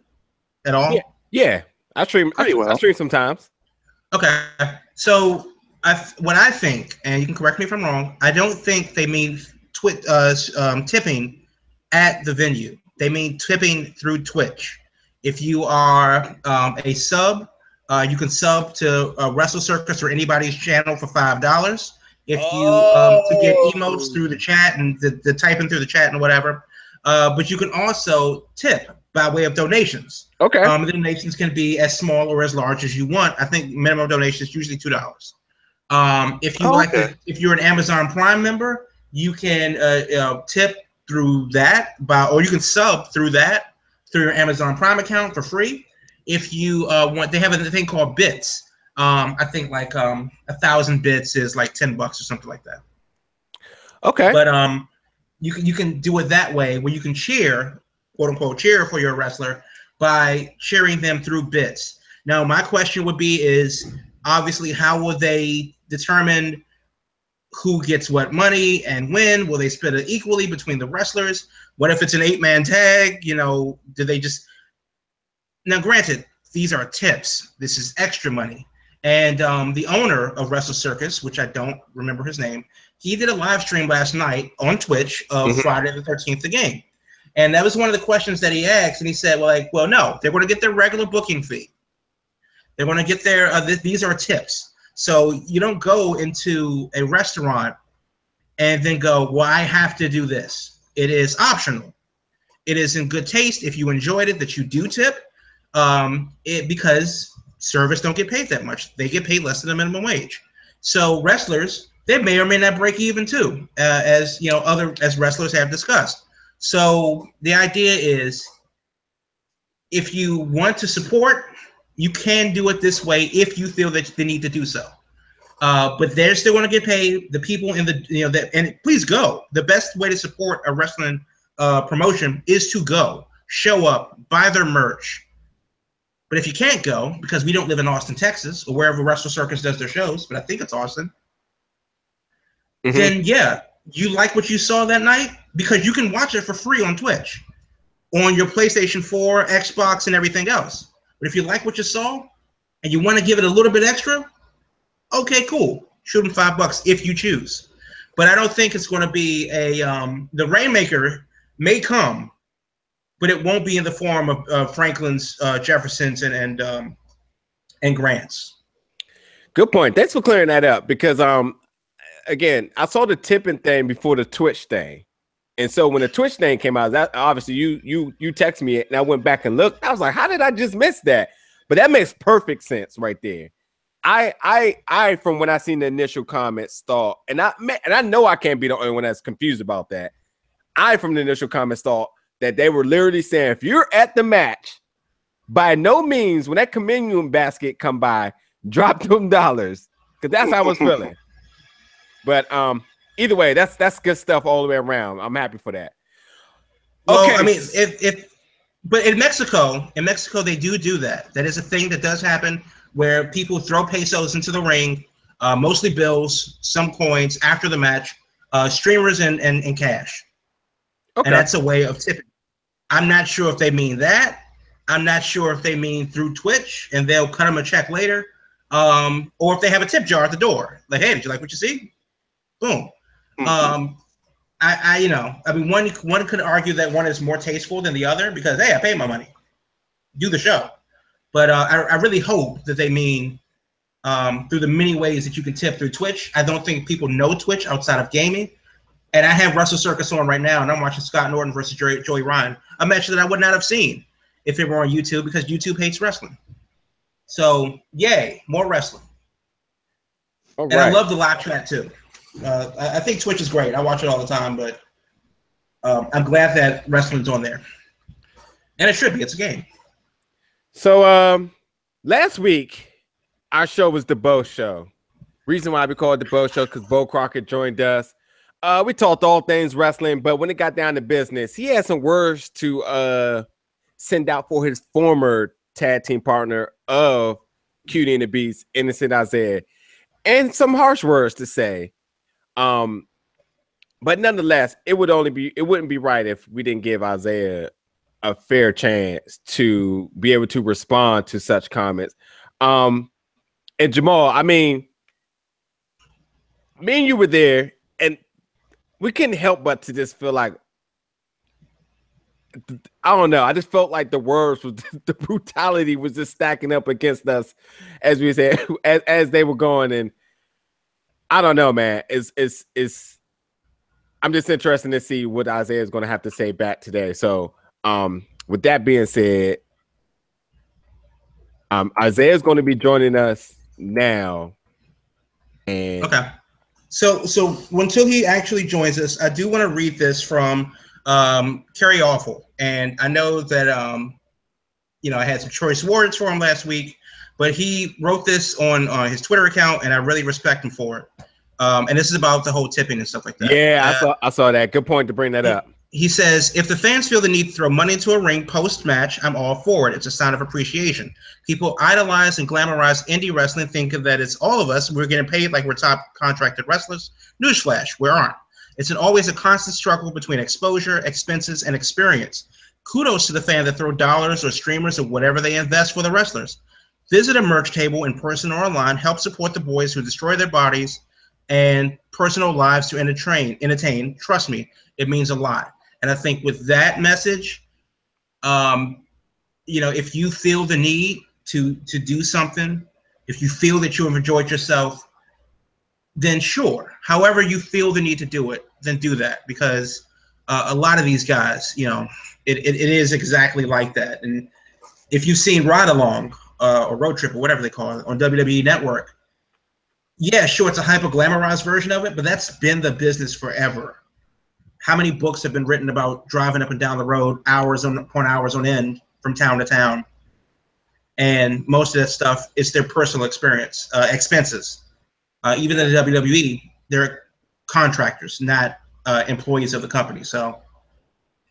at all? Yeah. I stream sometimes. Okay. So what I think, and you can correct me if I'm wrong, I don't think they mean tipping at the venue. They mean tipping through Twitch. If you are a sub, you can sub to Wrestle Circus or anybody's channel for $5. If you to get emotes through the chat and the typing through the chat and whatever, but you can also tip by way of donations. Okay. The donations can be as small or as large as you want. I think minimum donation is usually $2. If you if you're an Amazon Prime member, you can tip through that or you can sub through that through your Amazon Prime account for free. If you want, they have a thing called bits. I think like 1,000 bits is like $10 or something like that. Okay. But you can do it that way where you can cheer, quote unquote, cheer for your wrestler by cheering them through bits. Now, my question would be is obviously how will they determine who gets what money and when? Will they split it equally between the wrestlers? What if it's an 8-man tag? Do they just... Now, granted, these are tips. This is extra money. And the owner of Wrestle Circus, which I don't remember his name, he did a live stream last night on Twitch of Friday the 13th, the game. And that was one of the questions that he asked. And he said, well, no, they're going to get their regular booking fee. They're going to get their, these are tips. So you don't go into a restaurant and then go, well, I have to do this. It is optional. It is in good taste if you enjoyed it that you do tip, because servers don't get paid that much. They get paid less than the minimum wage. So wrestlers, they may or may not break even too, as wrestlers have discussed. So the idea is, if you want to support, you can do it this way if you feel that they need to do so. But they're still going to get paid. The people in the and please go. The best way to support a wrestling promotion is to go, show up, buy their merch. But if you can't go, because we don't live in Austin, Texas, or wherever Wrestle Circus does their shows, but I think it's Austin, then yeah, you like what you saw that night, because you can watch it for free on Twitch, on your PlayStation 4, Xbox, and everything else. But if you like what you saw, and you want to give it a little bit extra, okay, cool. Shoot them $5 if you choose. But I don't think it's going to be a, the Rainmaker may come, but it won't be in the form of Franklin's, Jefferson's, and Grant's. Good point. Thanks for clearing that up, because again, I saw the tipping thing before the Twitch thing, and so when the Twitch thing came out, that obviously you texted me, and I went back and looked. I was like, how did I just miss that? But that makes perfect sense right there. I from when I seen the initial comments thought, and I know I can't be the only one that's confused about that. I from the initial comments thought that they were literally saying, if you're at the match, by no means, when that communion basket come by, drop them dollars, because that's how I was feeling. But either way, that's good stuff all the way around. I'm happy for that. Well, okay. I mean, but in Mexico, they do that. That is a thing that does happen, where people throw pesos into the ring, mostly bills, some coins after the match, streamers and cash. Okay. And that's a way of tipping. I'm not sure if they mean that. I'm not sure if they mean through Twitch and they'll cut them a check later, or if they have a tip jar at the door. Like, hey, did you like what you see? Boom. I mean, one could argue that one is more tasteful than the other because, hey, I paid my money. Do the show. But I really hope that they mean through the many ways that you can tip through Twitch. I don't think people know Twitch outside of gaming. And I have Wrestle Circus on right now, and I'm watching Scott Norton versus Joey Ryan, a match that I would not have seen if it were on YouTube, because YouTube hates wrestling. So, yay, more wrestling. All right. And I love the live chat, too. I think Twitch is great. I watch it all the time, but I'm glad that wrestling's on there. And it should be. It's a game. So, last week, our show was the Beau Show. Reason why we call it the Beau Show, because Beau Crockett joined us. We talked all things wrestling, but when it got down to business, he had some words to send out for his former tag team partner of Cutie and the Beast, Innocent Isaiah, and some harsh words to say. But nonetheless, it wouldn't be right if we didn't give Isaiah a fair chance to be able to respond to such comments. And Jamal, I mean, me and you were there, and we couldn't help but to just feel like, I don't know. I just felt like the words was the brutality was just stacking up against us, as we said, as they were going. And I don't know, man. I'm just interested to see what Isaiah is going to have to say back today. So, with that being said, Isaiah is going to be joining us now. And okay. So until he actually joins us, I do want to read this from Kerry Awful. And I know that, I had some choice words for him last week, but he wrote this on his Twitter account, and I really respect him for it. And this is about the whole tipping and stuff like that. Yeah, I saw that. Good point to bring that up. He says, if the fans feel the need to throw money into a ring post-match, I'm all for it. It's a sign of appreciation. People idolize and glamorize indie wrestling, thinking that it's all of us. We're getting paid like we're top contracted wrestlers. Newsflash, we aren't. It's always a constant struggle between exposure, expenses, and experience. Kudos to the fan that throw dollars or streamers or whatever they invest for the wrestlers. Visit a merch table in person or online. Help support the boys who destroy their bodies and personal lives to entertain. Trust me, it means a lot. And I think with that message, if you feel the need to do something, if you feel that you have enjoyed yourself, then sure. However you feel the need to do it, then do that. Because a lot of these guys, it is exactly like that. And if you've seen Ride Along or Road Trip or whatever they call it on WWE Network, yeah, sure, it's a hyper-glamorized version of it, but that's been the business forever. How many books have been written about driving up and down the road hours upon hours on end from town to town? And most of that stuff is their personal expenses. Even in the WWE, they're contractors, not employees of the company. So,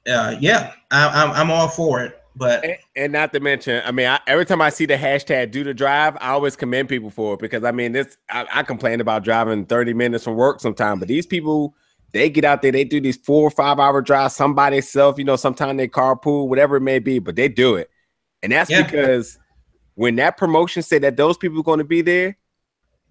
I'm all for it. But and not to mention, I mean, every time I see the hashtag do the drive, I always commend people for it, because I mean, I complain about driving 30 minutes from work sometimes, but these people, they get out there, they do these 4 or 5 hour drives, somebody self, sometimes they carpool, whatever it may be, but they do it. And that's because when that promotion said that those people are going to be there,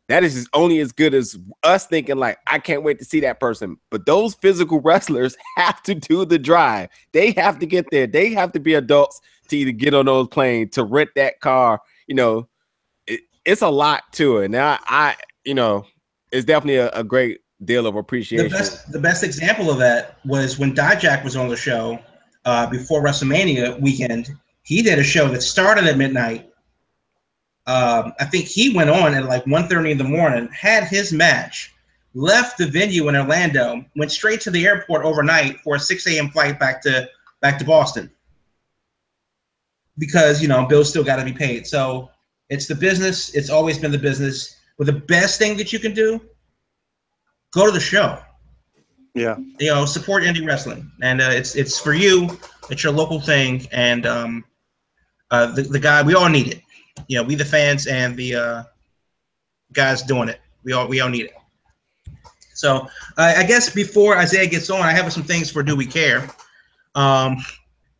that is only as good as us thinking like, I can't wait to see that person. But those physical wrestlers have to do the drive. They have to get there. They have to be adults to either get on those planes, to rent that car. It's a lot to it. Now, it's definitely a great deal of appreciation. The best example of that was when Dijak was on the show before WrestleMania weekend. He did a show that started at midnight. I think he went on at like 1:30 in the morning, had his match, left the venue in Orlando, went straight to the airport overnight for a 6 a.m. flight back to Boston. Because, bills still got to be paid. So it's the business. It's always been the business. But the best thing that you can do, go to the show. Yeah. Support indie wrestling. And it's for you. It's your local thing. And the guy, we all need it. We the fans and the guys doing it. We all need it. So I guess before Isaiah gets on, I have some things for Do We Care? And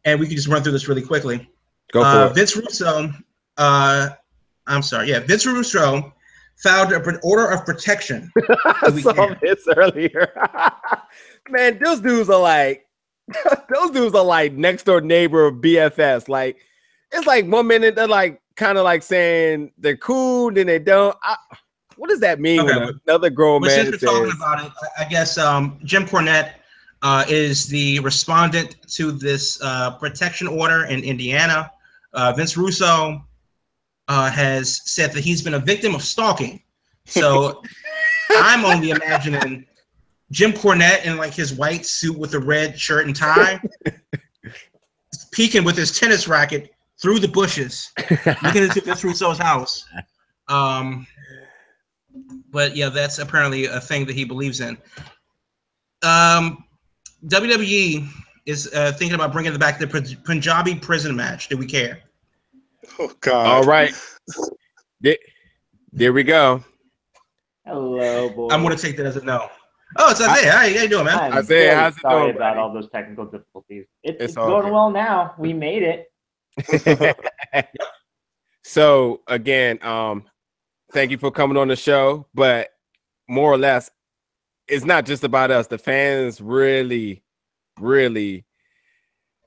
we can just run through this really quickly. Go for it. Vince Russo, Vince Russo filed an order of protection. I saw this earlier. Man, those dudes are like next door neighbor BFS. Like, it's like 1 minute they're like kind of like saying they're cool, then they don't. What does that mean when another grown man since we're talking about it, I guess Jim Cornette is the respondent to this protection order in Indiana. Vince Russo has said that he's been a victim of stalking. So I'm only imagining Jim Cornette in like his white suit with a red shirt and tie, peeking with his tennis racket through the bushes, looking into Vince Russo's house. But yeah, that's apparently a thing that he believes in. WWE is thinking about bringing back the Punjabi prison match. Do we care? Oh God! All right, there we go. Hello, boys. I'm going to take that as a no. Oh, it's Isaiah. How you doing, man? I'm Isaiah, very how's it sorry doing, about buddy? all those technical difficulties. It's all going good. well now. We made it. So again, thank you for coming on the show. But more or less, it's not just about us. The fans really, really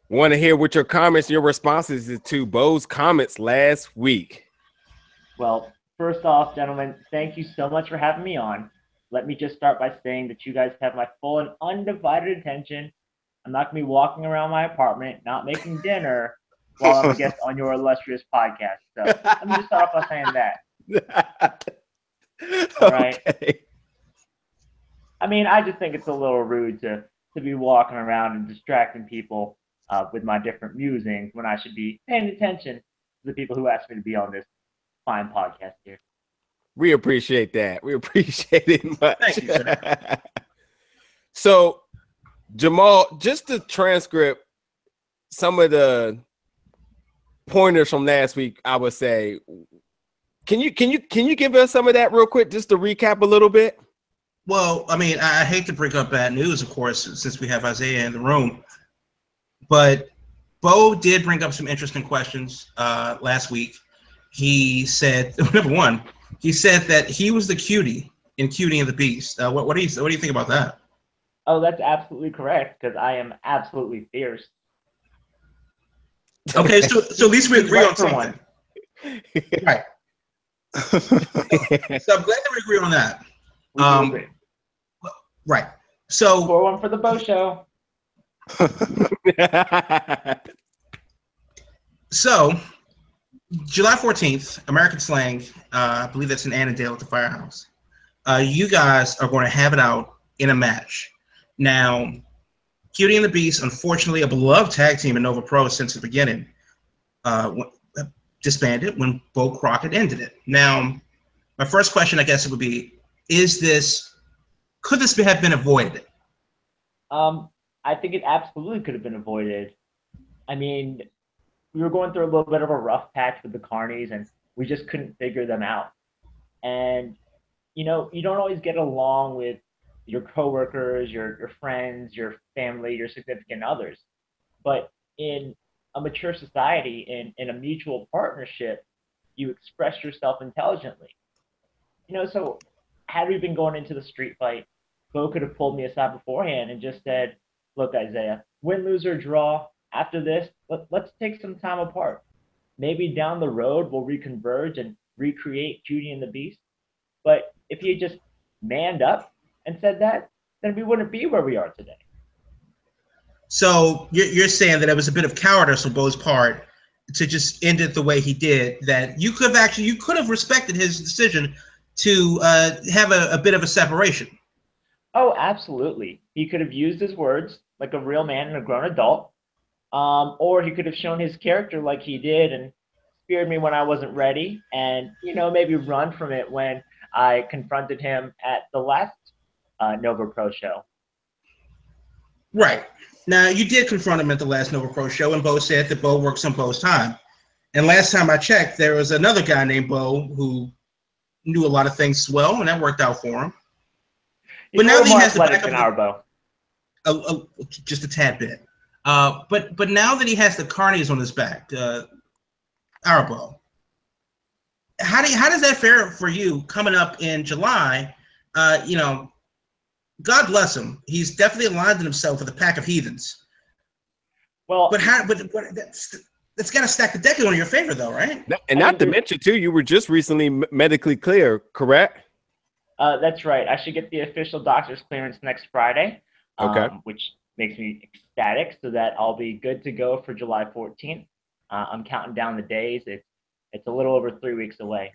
want to hear what your comments, your responses is to Beau's comments last week. Well, first off, gentlemen, thank you so much for having me on. Let me just start by saying that you guys have my full and undivided attention. I'm not going to be walking around my apartment, not making dinner while I'm a guest on your illustrious podcast. So let me just start off by saying that. All right. Okay. I mean, I just think it's a little rude to be walking around and distracting people with my different musings when I should be paying attention to the people who asked me to be on this fine podcast here. We appreciate that. We appreciate it much. Thank you, sir. So, Jamal, just the transcript, some of the pointers from last week, I would say, can you give us some of that real quick, just to recap a little bit? Well, I mean, I hate to bring up bad news, of course, since we have Isaiah in the room, but Beau did bring up some interesting questions last week. He said, number one, he said that he was the cutie in Cutie and the Beast. What do you think about that? Oh, that's absolutely correct, because I am absolutely fierce. Okay, so at least we agree on something. Right. So I'm glad that we agree on that. We do agree. Right. So Pour one for the Beau Show. So July 14th, American Slang, I believe that's in Annandale at the Firehouse. You guys are going to have it out in a match. Now, Cutie and the Beast, unfortunately, a beloved tag team in Nova Pro since the beginning, disbanded when Beau Crockett ended it. Now, my first question, I guess, it would be, could this have been avoided? I think it absolutely could have been avoided. I mean, we were going through a little bit of a rough patch with the Carnies, and we just couldn't figure them out. And, you know, you don't always get along with your coworkers, your friends, your family, your significant others. But in a mature society, in a mutual partnership, you express yourself intelligently. You know, so had we been going into the street fight, Beau could have pulled me aside beforehand and just said, look, Isaiah, win, lose, or draw, after this, let's take some time apart. Maybe down the road, we'll reconverge and recreate Judy and the Beast. But if he had just manned up and said that, then we wouldn't be where we are today. So you're saying that it was a bit of cowardice on Beau's part to just end it the way he did, that you could have respected his decision to have a bit of a separation. Oh, absolutely. He could have used his words like a real man and a grown adult, or he could have shown his character like he did and speared me when I wasn't ready, and, you know, maybe run from it when I confronted him at the last Nova Pro show. Right. Now, you did confront him at the last Nova Pro show, and Beau said that Beau works on Beau's time. And last time I checked, there was another guy named Beau who knew a lot of things as well, and that worked out for him. But now that he has the backup, just a tad bit. But now that he has the Carnies on his back, our Beau, how does that fare for you coming up in July? You know, God bless him. He's definitely aligned himself with a pack of heathens. Well, but that's got to stack the deck in your favor, though, right? And not to mention, too, you were just recently medically clear, correct? That's right. I should get the official doctor's clearance next Friday, which makes me ecstatic, so that I'll be good to go for July 14th. I'm counting down the days. It's a little over 3 weeks away.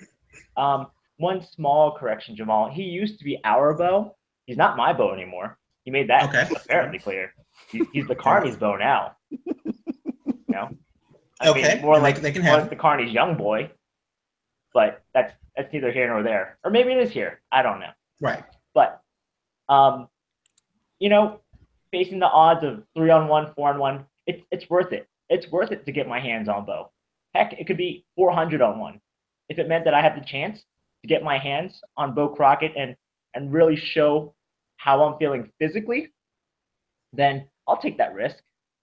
One small correction, Jamal. He used to be our Beau. He's not my Beau anymore. He made that apparently clear. He's the Carney's Beau now. You know? I mean, more like the Carney's young boy. But that's that's neither here nor there. Or maybe it is here. I don't know. Right. But, you know, facing the odds of 3-on-1, 4-on-1, it's worth it. It's worth it to get my hands on Beau. Heck, it could be 400-on-1. If it meant that I have the chance to get my hands on Beau Crockett and really show how I'm feeling physically, then I'll take that risk,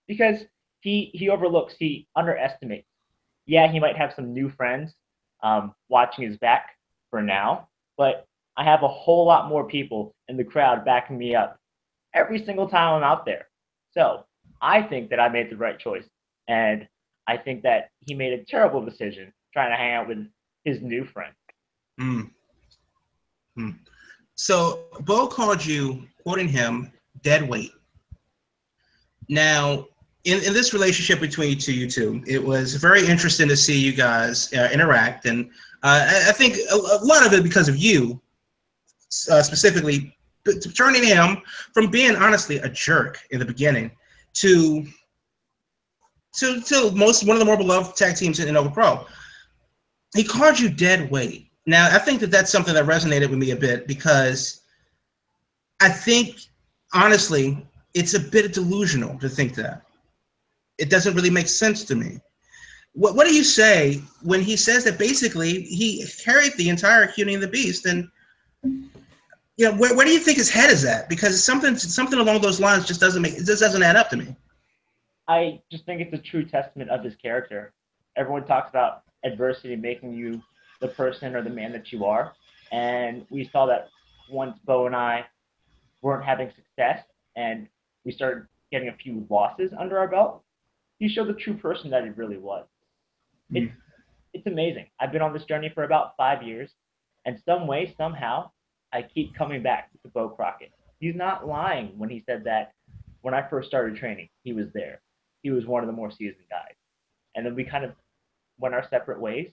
because he overlooks, he underestimates. Yeah, he might have some new friends watching his back for now, but I have a whole lot more people in the crowd backing me up every single time I'm out there. So I think that I made the right choice, and I think that he made a terrible decision trying to hang out with his new friend. Mm. Mm. So Beau called you, quoting him, dead weight. Now, in this relationship between you two, it was very interesting to see you guys interact, and I think a lot of it because of you, specifically, turning him from being honestly a jerk in the beginning to one of the more beloved tag teams in Nova Pro. He called you dead weight. Now, I think that that's something that resonated with me a bit, because I think, honestly, it's a bit delusional to think that. It doesn't really make sense to me. What do you say when he says that basically he carried the entire Cutie and the Beast? And you know, where do you think his head is at? Because something along those lines just doesn't add up to me. I just think it's a true testament of his character. Everyone talks about adversity making you the person or the man that you are, and we saw that once Beau and I weren't having success and we started getting a few losses under our belt, he showed the true person that he really was. It's amazing. I've been on this journey for about 5 years, and some way, somehow, I keep coming back to Beau Crockett. He's not lying when he said that when I first started training, he was there. He was one of the more seasoned guys. And then we kind of went our separate ways,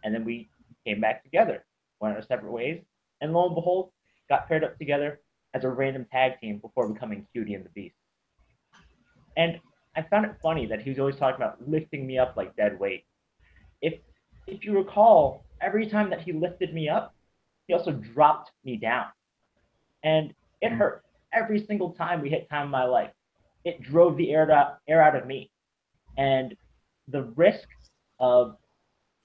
and then we came back together, went our separate ways, and lo and behold, got paired up together as a random tag team before becoming Cutie and the Beast. And I found it funny that he was always talking about lifting me up like dead weight. If you recall, every time that he lifted me up, he also dropped me down. And it hurt every single time we hit Time of My Life. It drove the air out of me. And the risk of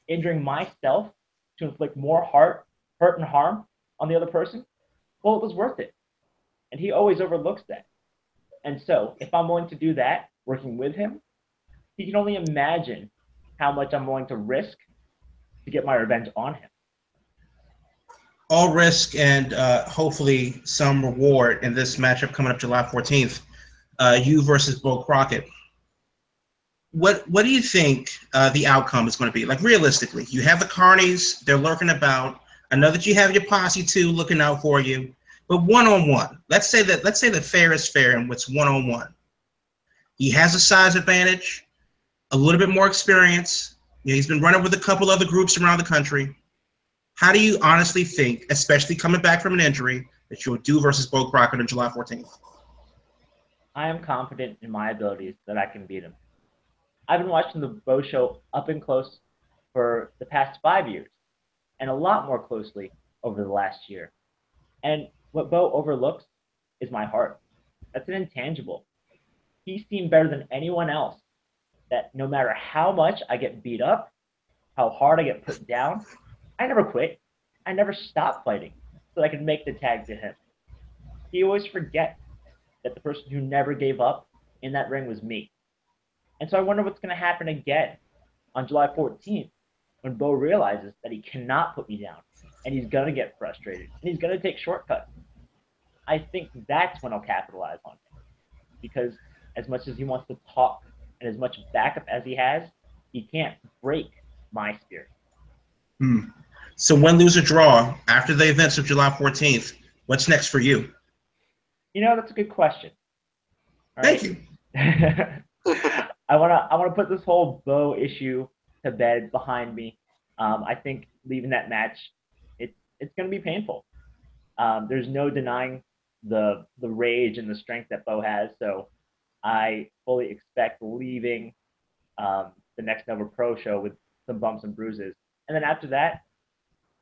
injuring myself to inflict more hurt and harm on the other person, well, it was worth it. And he always overlooks that. And so if I'm willing to do that, working with him, he can only imagine how much I'm willing to risk to get my revenge on him. All risk and hopefully some reward in this matchup coming up July 14th. You versus Beau Crockett. What do you think the outcome is going to be? Like, realistically, you have the carnies, they're lurking about. I know that you have your posse too looking out for you. But one-on-one, let's say the fair is fair and it's one-on-one. He has a size advantage, a little bit more experience. You know, he's been running with a couple other groups around the country. How do you honestly think, especially coming back from an injury, that you'll do versus Beau Crockett on July 14th? I am confident in my abilities that I can beat him. I've been watching the Beau Show up and close for the past 5 years, and a lot more closely over the last year. And what Beau overlooks is my heart. That's an intangible. He's seen better than anyone else that no matter how much I get beat up, how hard I get put down, I never quit. I never stopped fighting so that I could make the tag to him. He always forgets that the person who never gave up in that ring was me. And so I wonder what's going to happen again on July 14th when Beau realizes that he cannot put me down and he's going to get frustrated and he's going to take shortcuts. I think that's when I'll capitalize on him, because as much as he wants to talk and as much backup as he has, he can't break my spirit. So win, lose, or draw, after the events of July 14th, what's next for you? You know, that's a good question. All Thank right. you. I wanna put this whole Beau issue to bed behind me. I think leaving that match, it's gonna be painful. There's no denying the rage and the strength that Beau has. So I fully expect leaving the next Nova Pro show with some bumps and bruises. And then after that,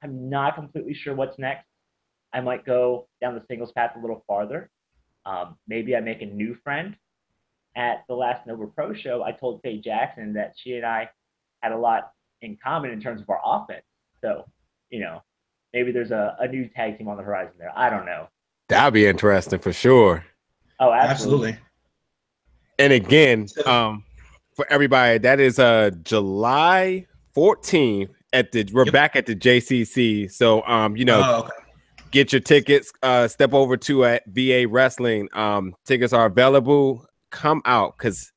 I'm not completely sure what's next. I might go down the singles path a little farther. Maybe I make a new friend. At the last Nova Pro show, I told Faye Jackson that she and I had a lot in common in terms of our offense. So, maybe there's a new tag team on the horizon there. I don't know. That'd be interesting for sure. Oh, absolutely. And again, for everybody, that is July 14th we're back at the JCC. So okay. Get your tickets, step over to at VA Wrestling. Tickets are available. Come out, because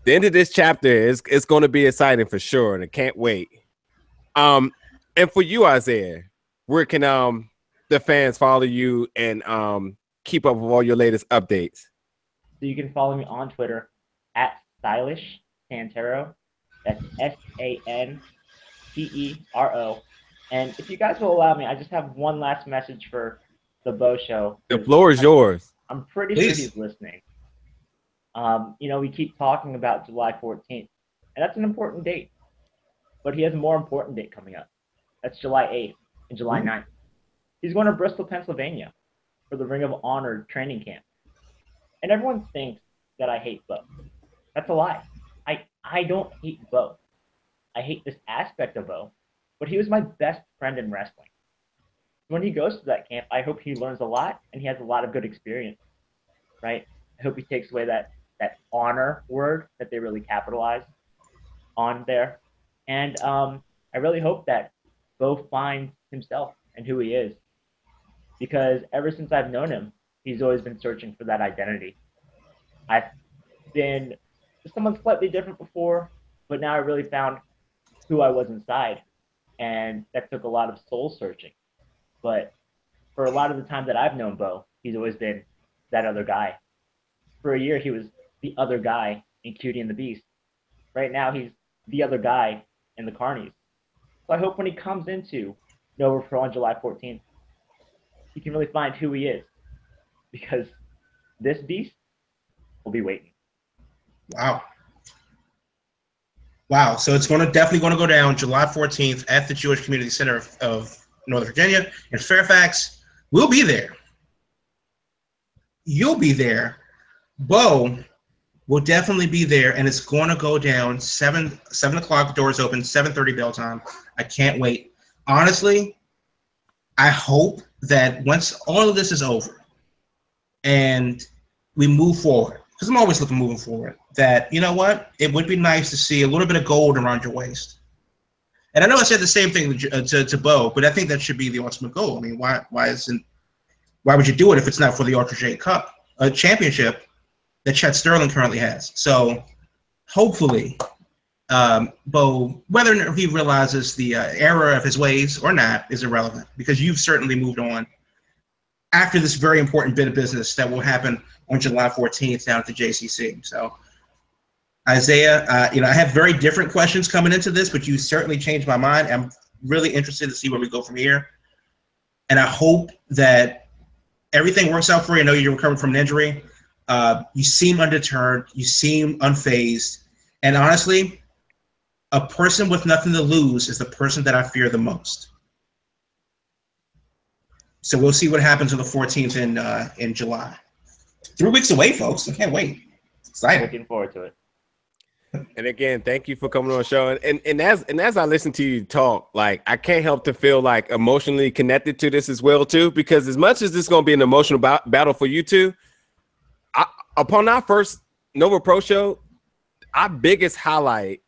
the end of this chapter is going to be exciting for sure, and I can't wait. And for you, Isaiah, where can the fans follow you and keep up with all your latest updates? So you can follow me on Twitter at Stylish Santero. That's SANTERO. And if you guys will allow me, I just have one last message for the Beau Show. The floor is yours. I'm pretty sure he's listening. We keep talking about July 14th, and that's an important date. But he has a more important date coming up. That's July 8th and July 9th. He's going to Bristol, Pennsylvania for the Ring of Honor training camp. And everyone thinks that I hate Beau. That's a lie. I don't hate Beau. I hate this aspect of Beau, but he was my best friend in wrestling. When he goes to that camp, I hope he learns a lot and he has a lot of good experience, right? I hope he takes away that honor word that they really capitalize on there. And I really hope that Beau finds himself and who he is, because ever since I've known him, he's always been searching for that identity. I've been someone slightly different before, but now I really found who I was inside, and that took a lot of soul searching. But for a lot of the time that I've known Beau, he's always been that other guy. For a year, he was the other guy in Cutie and the Beast. Right now, he's the other guy in the Carnies. So I hope when he comes into Nova Pro on July 14th, he can really find who he is, because this beast will be waiting. Wow. So it's definitely going to go down July 14th at the Jewish Community Center of Northern Virginia in Fairfax. We'll be there. You'll be there. Beau will definitely be there, and it's going to go down 7 o'clock. Doors open, 7:30 bell time. I can't wait. Honestly, I hope that once all of this is over and we move forward, because I'm always moving forward, that, you know what, it would be nice to see a little bit of gold around your waist. And I know I said the same thing to Beau, but I think that should be the ultimate goal. I mean, why would you do it if it's not for the Ultra J Cup, a championship that Chet Sterling currently has? So hopefully, Beau, whether or not he realizes the error of his ways or not is irrelevant, because you've certainly moved on after this very important bit of business that will happen on July 14th down at the JCC. So, Isaiah, I have very different questions coming into this, but you certainly changed my mind. I'm really interested to see where we go from here. And I hope that everything works out for you. I know you're recovering from an injury. You seem undeterred. You seem unfazed. And honestly, a person with nothing to lose is the person that I fear the most. So we'll see what happens on the 14th in July. 3 weeks away, folks. I can't wait. It's exciting. Looking forward to it. And again, thank you for coming on the show. And as I listen to you talk, like, I can't help to feel like emotionally connected to this as well too, because as much as this is going to be an emotional battle for you two, upon our first Nova Pro show, our biggest highlight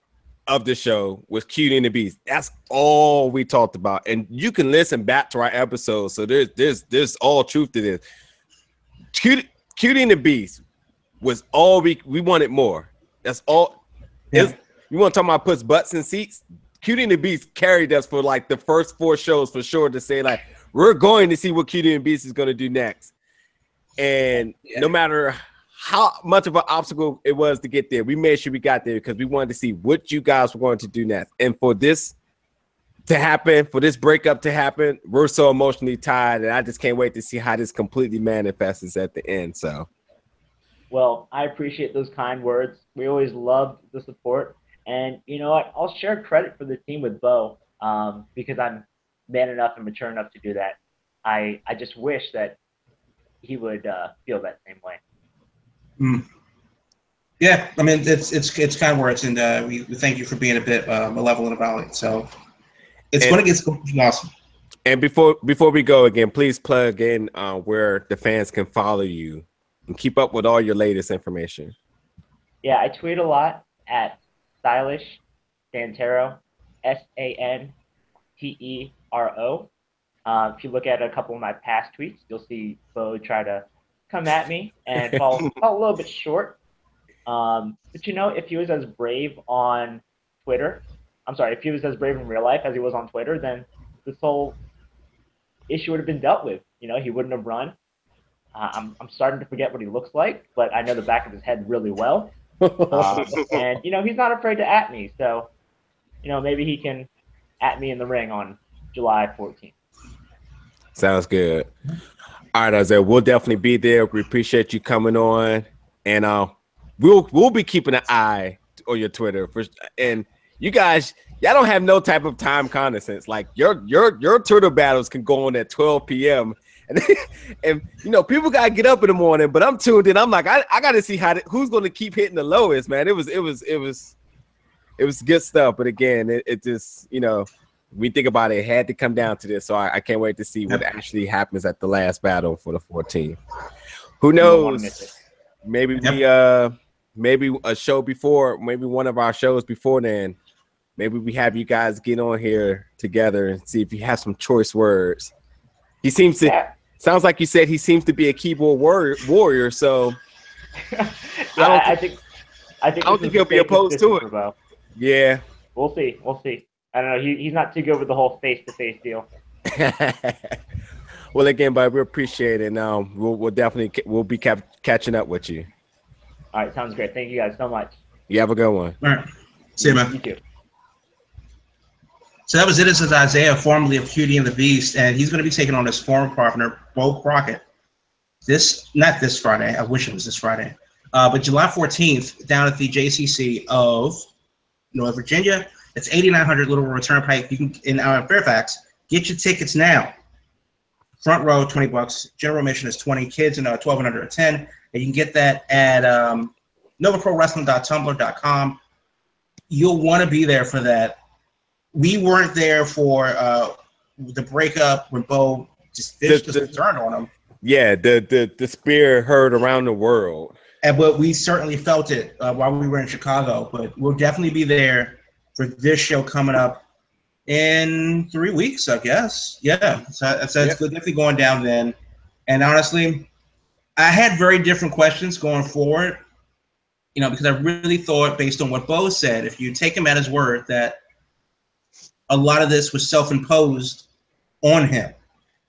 of the show was Cutie and the Beast. That's all we talked about, and you can listen back to our episodes. So there's all truth to this. Cutie and the Beast was all we wanted more. That's all. Yeah. You want to talk about puts butts in seats? Cutie and the Beast carried us for like the first 4 shows for sure, to say like, we're going to see what Cutie and the Beast is going to do next. And no matter how much of an obstacle it was to get there, we made sure we got there because we wanted to see what you guys were going to do next. And for this to happen, for this breakup to happen, we're so emotionally tied, and I just can't wait to see how this completely manifests at the end. So, well, I appreciate those kind words. We always loved the support, and you know what? I'll share credit for the team with Beau, because I'm man enough and mature enough to do that. I just wish that he would feel that same way. Yeah, I mean it's kind words, and we thank you for being a bit malevolent about it. So it's going to get awesome. And before we go again, please plug in where the fans can follow you and keep up with all your latest information. Yeah, I tweet a lot at Stylish Santero, SANTERO. If you look at a couple of my past tweets, you'll see Beau try to come at me and fall a little bit short. But if he was as brave on Twitter, if he was as brave in real life as he was on Twitter, then this whole issue would have been dealt with. He wouldn't have run. I'm starting to forget what he looks like, but I know the back of his head really well. And he's not afraid to at me. So, maybe he can at me in the ring on July 14th. Sounds good. All right, Isaiah, we'll definitely be there. We appreciate you coming on, and we'll be keeping an eye on your Twitter. And you guys, y'all don't have no type of time cognizance. Like your Twitter battles can go on at 12 p.m. and people gotta get up in the morning. But I'm tuned in. I'm like, I gotta see who's going to keep hitting the lowest, man. It was good stuff. But again, it just we think about it had to come down to this. So I can't wait to see what actually happens at the last battle for the 14th. Who knows? Maybe maybe a show before, maybe one of our shows before then. Maybe we have you guys get on here together and see if you have some choice words. He seems to sounds like you said he seems to be a keyboard warrior. So I don't think he'll be opposed to it. Yeah, we'll see. I don't know. He's not too good with the whole face-to-face deal. Well, again, but we appreciate it. We'll definitely be catching up with you. All right, sounds great. Thank you guys so much. You have a good one. All right, see you, man. You too. So that was it. This is Isaiah, formerly of Cutie and the Beast, and he's going to be taking on his former partner, Beau Crockett. Not this Friday. I wish it was this Friday. But July 14th, down at the JCC of North Virginia. It's 8900 Little River Turnpike. You can in Fairfax. Get your tickets now. Front row, $20. General admission is $20. Kids and 12 and under are 10. And you can get that at NovaProWrestling.tumblr.com. You'll want to be there for that. We weren't there for the breakup when Beau just turned on him. Yeah, the spear heard around the world. But we certainly felt it while we were in Chicago. But we'll definitely be there for this show coming up in 3 weeks, I guess. Yeah, so it's definitely going down then. And honestly, I had very different questions going forward, because I really thought, based on what Beau said, if you take him at his word, that a lot of this was self-imposed on him,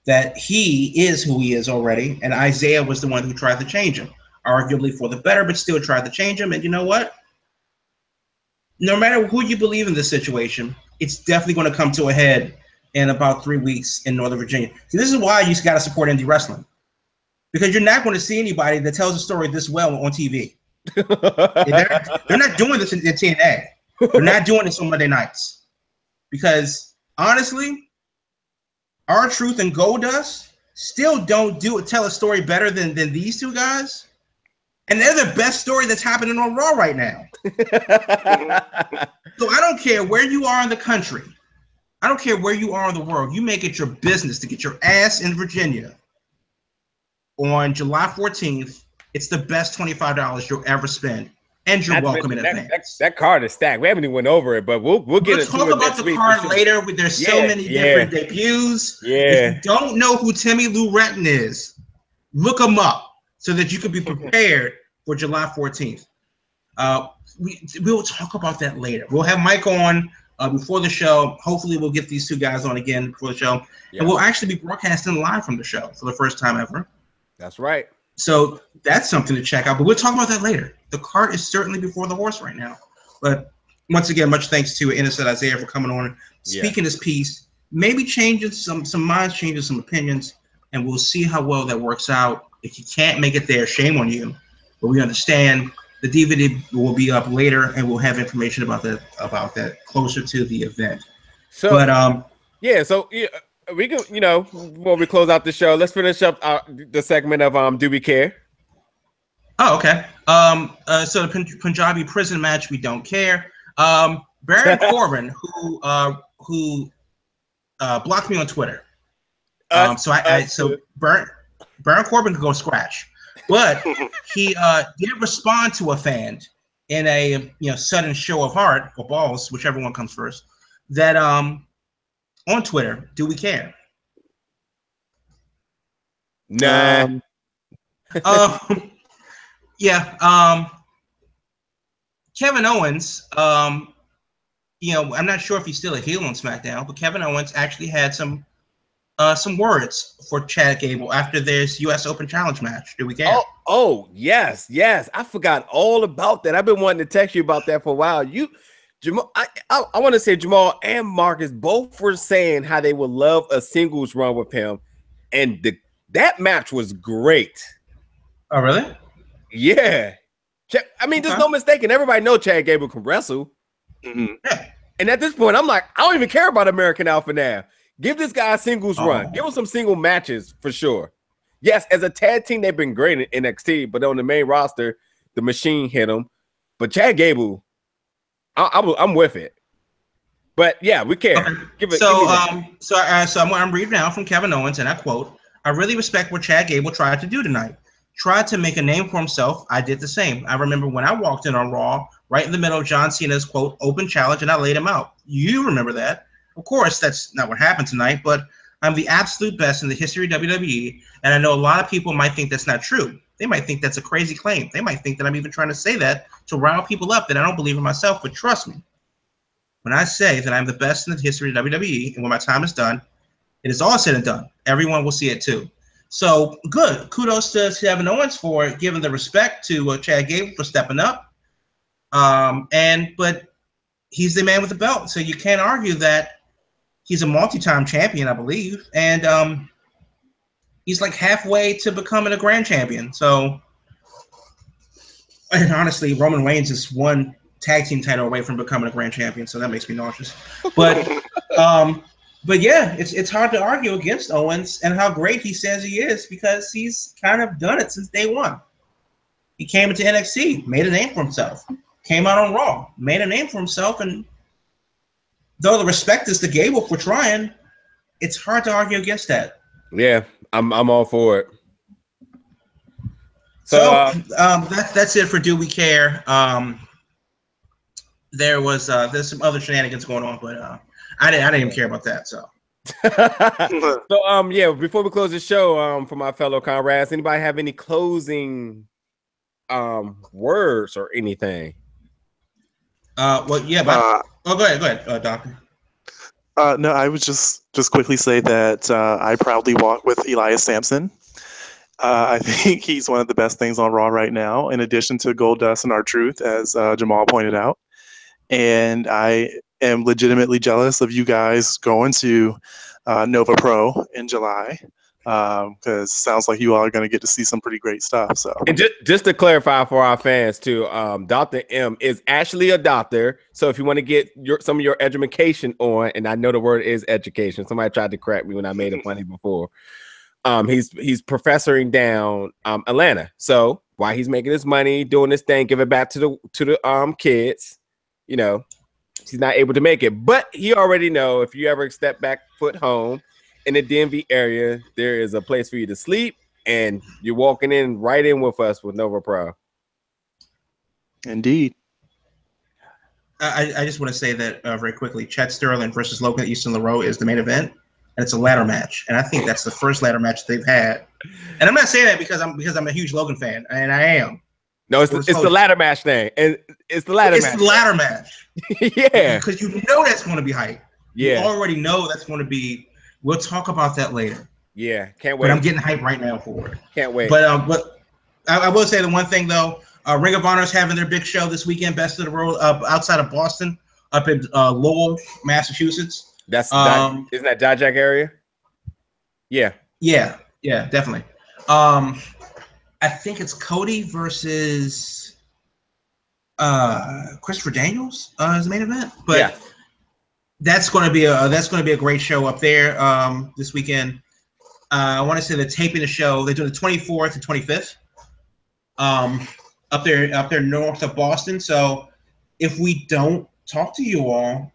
that he is who he is already, and Isaiah was the one who tried to change him, arguably for the better, but still tried to change him. And you know what? No matter who you believe in this situation, it's definitely going to come to a head in about 3 weeks in Northern Virginia. So this is why you got to support indie wrestling, because you're not going to see anybody that tells a story this well on TV. They're not doing this in TNA. They're not doing this on Monday nights, because honestly, R-Truth and Goldust still don't tell a story better than these two guys. And they're the best story that's happening on Raw right now. So I don't care where you are in the country. I don't care where you are in the world. You make it your business to get your ass in Virginia on July 14th. It's the best $25 you'll ever spend. And you're welcome in advance. That card is stacked. We haven't even went over it, but we'll get into it. We'll talk about the card later. There's so many different debuts. Yeah. If you don't know who Timmy Lou Retton is, look him up so that you can be prepared for July 14th. We'll talk about that later. We'll have Mike on before the show. Hopefully we'll get these two guys on again before the show. Yeah. And we'll actually be broadcasting live from the show for the first time ever. That's right. So that's something to check out. But we'll talk about that later. The cart is certainly before the horse right now. But once again, much thanks to Innocent Isaiah for coming on, speaking his piece, maybe changing some minds, changing some opinions, and we'll see how well that works out. If you can't make it there, shame on you. But we understand. The DVD will be up later, and we'll have information about that closer to the event. So, but we can, before we close out the show, let's finish up the segment of Do We Care? Oh, okay. So the Punjabi prison match, we don't care. Baron Corbin, who blocked me on Twitter. So Baron Corbin could go scratch, but he did respond to a fan in a sudden show of heart or balls, whichever one comes first. That on Twitter, do we care? Nah. Yeah. Kevin Owens. I'm not sure if he's still a heel on SmackDown, but Kevin Owens actually had some words for Chad Gable after this U.S. Open Challenge match. Do we care? Oh, yes. I forgot all about that. I've been wanting to text you about that for a while. Jamal, I want to say Jamal and Marcus both were saying how they would love a singles run with him, and that match was great. Oh, really? Yeah. I mean, there's no mistaking. Everybody knows Chad Gable can wrestle. Mm-hmm. Yeah. And at this point, I'm like, I don't even care about American Alpha now. Give this guy a singles run. Give him some single matches for sure. Yes, as a tag team, they've been great in NXT, but on the main roster, the machine hit him. But Chad Gable, I'm with it. But yeah, we care. Okay. I'm reading now from Kevin Owens, and I quote, "I really respect what Chad Gable tried to do tonight. Tried to make a name for himself. I did the same. I remember when I walked in on Raw, right in the middle of John Cena's quote open challenge, and I laid him out. You remember that? Of course, that's not what happened tonight, but I'm the absolute best in the history of WWE, and I know a lot of people might think that's not true. They might think that's a crazy claim. They might think that I'm even trying to say that to rile people up that I don't believe in myself, but trust me. When I say that I'm the best in the history of WWE, and when my time is done, it is all said and done. Everyone will see it too. So good. Kudos to Kevin Owens for giving the respect to Chad Gable for stepping up. But he's the man with the belt, so you can't argue that he's a multi-time champion, I believe, and he's like halfway to becoming a grand champion. So, and honestly, Roman Reigns is one tag team title away from becoming a grand champion, so that makes me nauseous. But yeah, it's hard to argue against Owens and how great he says he is because he's kind of done it since day one. He came into NXT, made a name for himself, came out on Raw, made a name for himself, and though the respect is to Gable for trying, it's hard to argue against that. Yeah, I'm all for it. So that's it for Do We Care. There's some other shenanigans going on, but I didn't even care about that. So yeah, before we close the show, for my fellow comrades, anybody have any closing words or anything? Go ahead, Doctor. No, I would just quickly say that I proudly walk with Elias Sampson. I think he's one of the best things on Raw right now, in addition to Goldust and R-Truth, as Jamal pointed out. And I am legitimately jealous of you guys going to Nova Pro in July, because sounds like you all are going to get to see some pretty great stuff. So, and just to clarify for our fans too, Dr. M is actually a doctor. So if you want to get some of your education on, and I know the word is education. Somebody tried to correct me when I made it funny before. He's professoring down Atlanta. So while he's making his money, doing this thing, give it back to the kids. He's not able to make it, but he already know if you ever step back foot home in the DMV area, there is a place for you to sleep, and you're walking in right in with us with Nova Pro. Indeed. I just want to say that very quickly. Chad Sterling versus Logan Easton LaRoe is the main event, and it's a ladder match, and I think that's the first ladder match they've had. And I'm not saying that because I'm a huge Logan fan, and I am. No, it's the ladder match thing, and it's the ladder match. It's the ladder match. Yeah, because you know that's going to be hype. Yeah, you already know that's going to be. We'll talk about that later. Yeah, can't wait. But I'm getting hyped right now for it. Can't wait. But I will say the one thing though, Ring of Honor is having their big show this weekend, Best of the World, outside of Boston, up in Lowell, Massachusetts. That's isn't that Dijak area? Yeah, definitely. I think it's Cody versus Christopher Daniels as the main event. But That's going to be a great show up there this weekend. I want to say they're taping the show. They're doing the 24th and 25th. Up there north of Boston. So if we don't talk to you all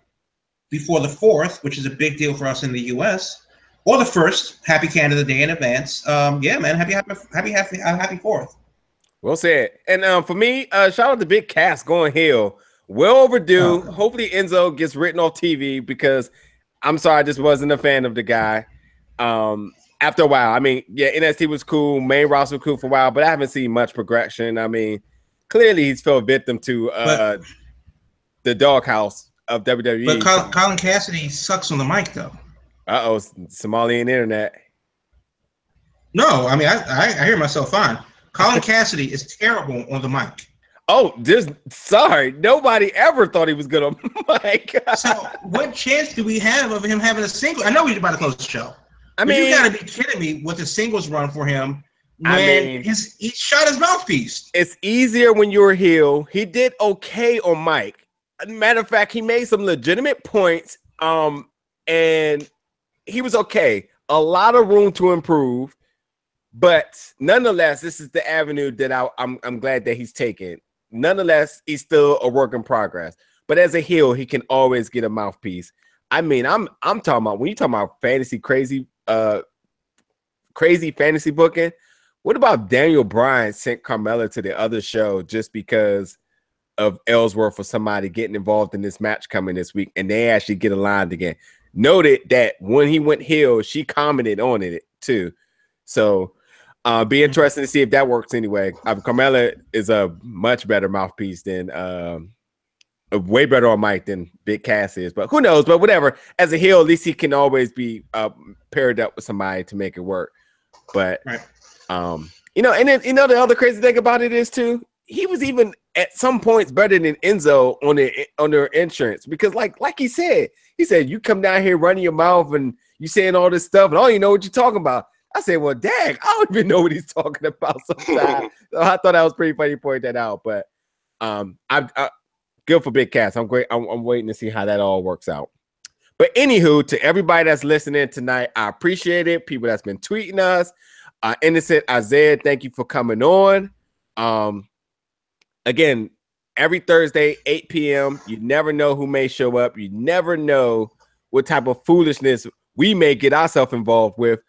before the 4th, which is a big deal for us in the U.S., or the 1st, happy Canada Day in advance. Yeah, man, happy 4th. Well said. And for me, shout out to Big Cass going heel. Well overdue. Hopefully Enzo gets written off TV because I'm sorry, I just wasn't a fan of the guy. After a while, I mean, yeah, NXT was cool, main roster was cool for a while, but I haven't seen much progression. I mean, clearly he's fell victim to the doghouse of WWE. But Colin Cassidy sucks on the mic, though. Somalian internet. No, I mean, I hear myself fine. Colin Cassidy is terrible on the mic. Oh, sorry. Nobody ever thought he was good on mic. So what chance do we have of him having a single? I know he's about to close the show. I mean, you got to be kidding me with the singles run for him. Man, he shot his mouthpiece. It's easier when you're a heel. He did okay on mic. Matter of fact, he made some legitimate points. And he was okay. A lot of room to improve. But nonetheless, this is the avenue that I'm glad that he's taken. Nonetheless, he's still a work in progress. But as a heel, he can always get a mouthpiece. I mean, I'm talking about when you talking about crazy fantasy booking. What about Daniel Bryan sent Carmella to the other show just because of Ellsworth or somebody getting involved in this match coming this week, and they actually get aligned again? Noted that when he went heel, she commented on it too. So be interesting to see if that works anyway. Carmella is a much better mouthpiece than way better on mic than Big Cass is, but who knows? But whatever. As a heel, at least he can always be paired up with somebody to make it work. But you know, and then you know the other crazy thing about it is too, he was even at some points better than Enzo on their insurance because like he said you come down here running your mouth and you saying all this stuff and all you know what you're talking about. I said, well, dang, I don't even know what he's talking about sometimes. So I thought that was pretty funny to point that out. But I good for Big Cass. I'm great. I'm waiting to see how that all works out. But anywho, to everybody that's listening tonight, I appreciate it. People that's been tweeting us. Innocent Isaiah, thank you for coming on. Again, every Thursday, 8 p.m. You never know who may show up. You never know what type of foolishness we may get ourselves involved with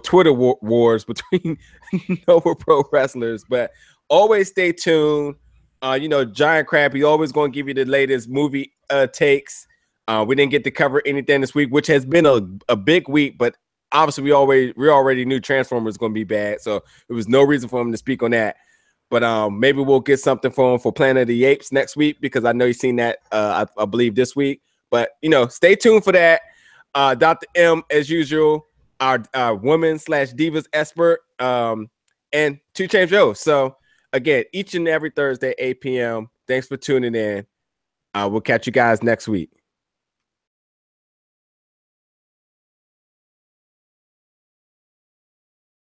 Twitter wars between Nova Pro wrestlers. But always stay tuned. You know, Giant Crab, he's always going to give you the latest movie takes. We didn't get to cover anything this week, which has been a big week, but obviously we already knew Transformers was going to be bad, so there was no reason for him to speak on that. But maybe we'll get something for him for Planet of the Apes next week because I know you've seen that, I believe, this week. But, you know, stay tuned for that. Dr. M, as usual, our woman/divas expert, and 2 Chainz Joe. So, again, each and every Thursday, 8 p.m. Thanks for tuning in. We'll catch you guys next week.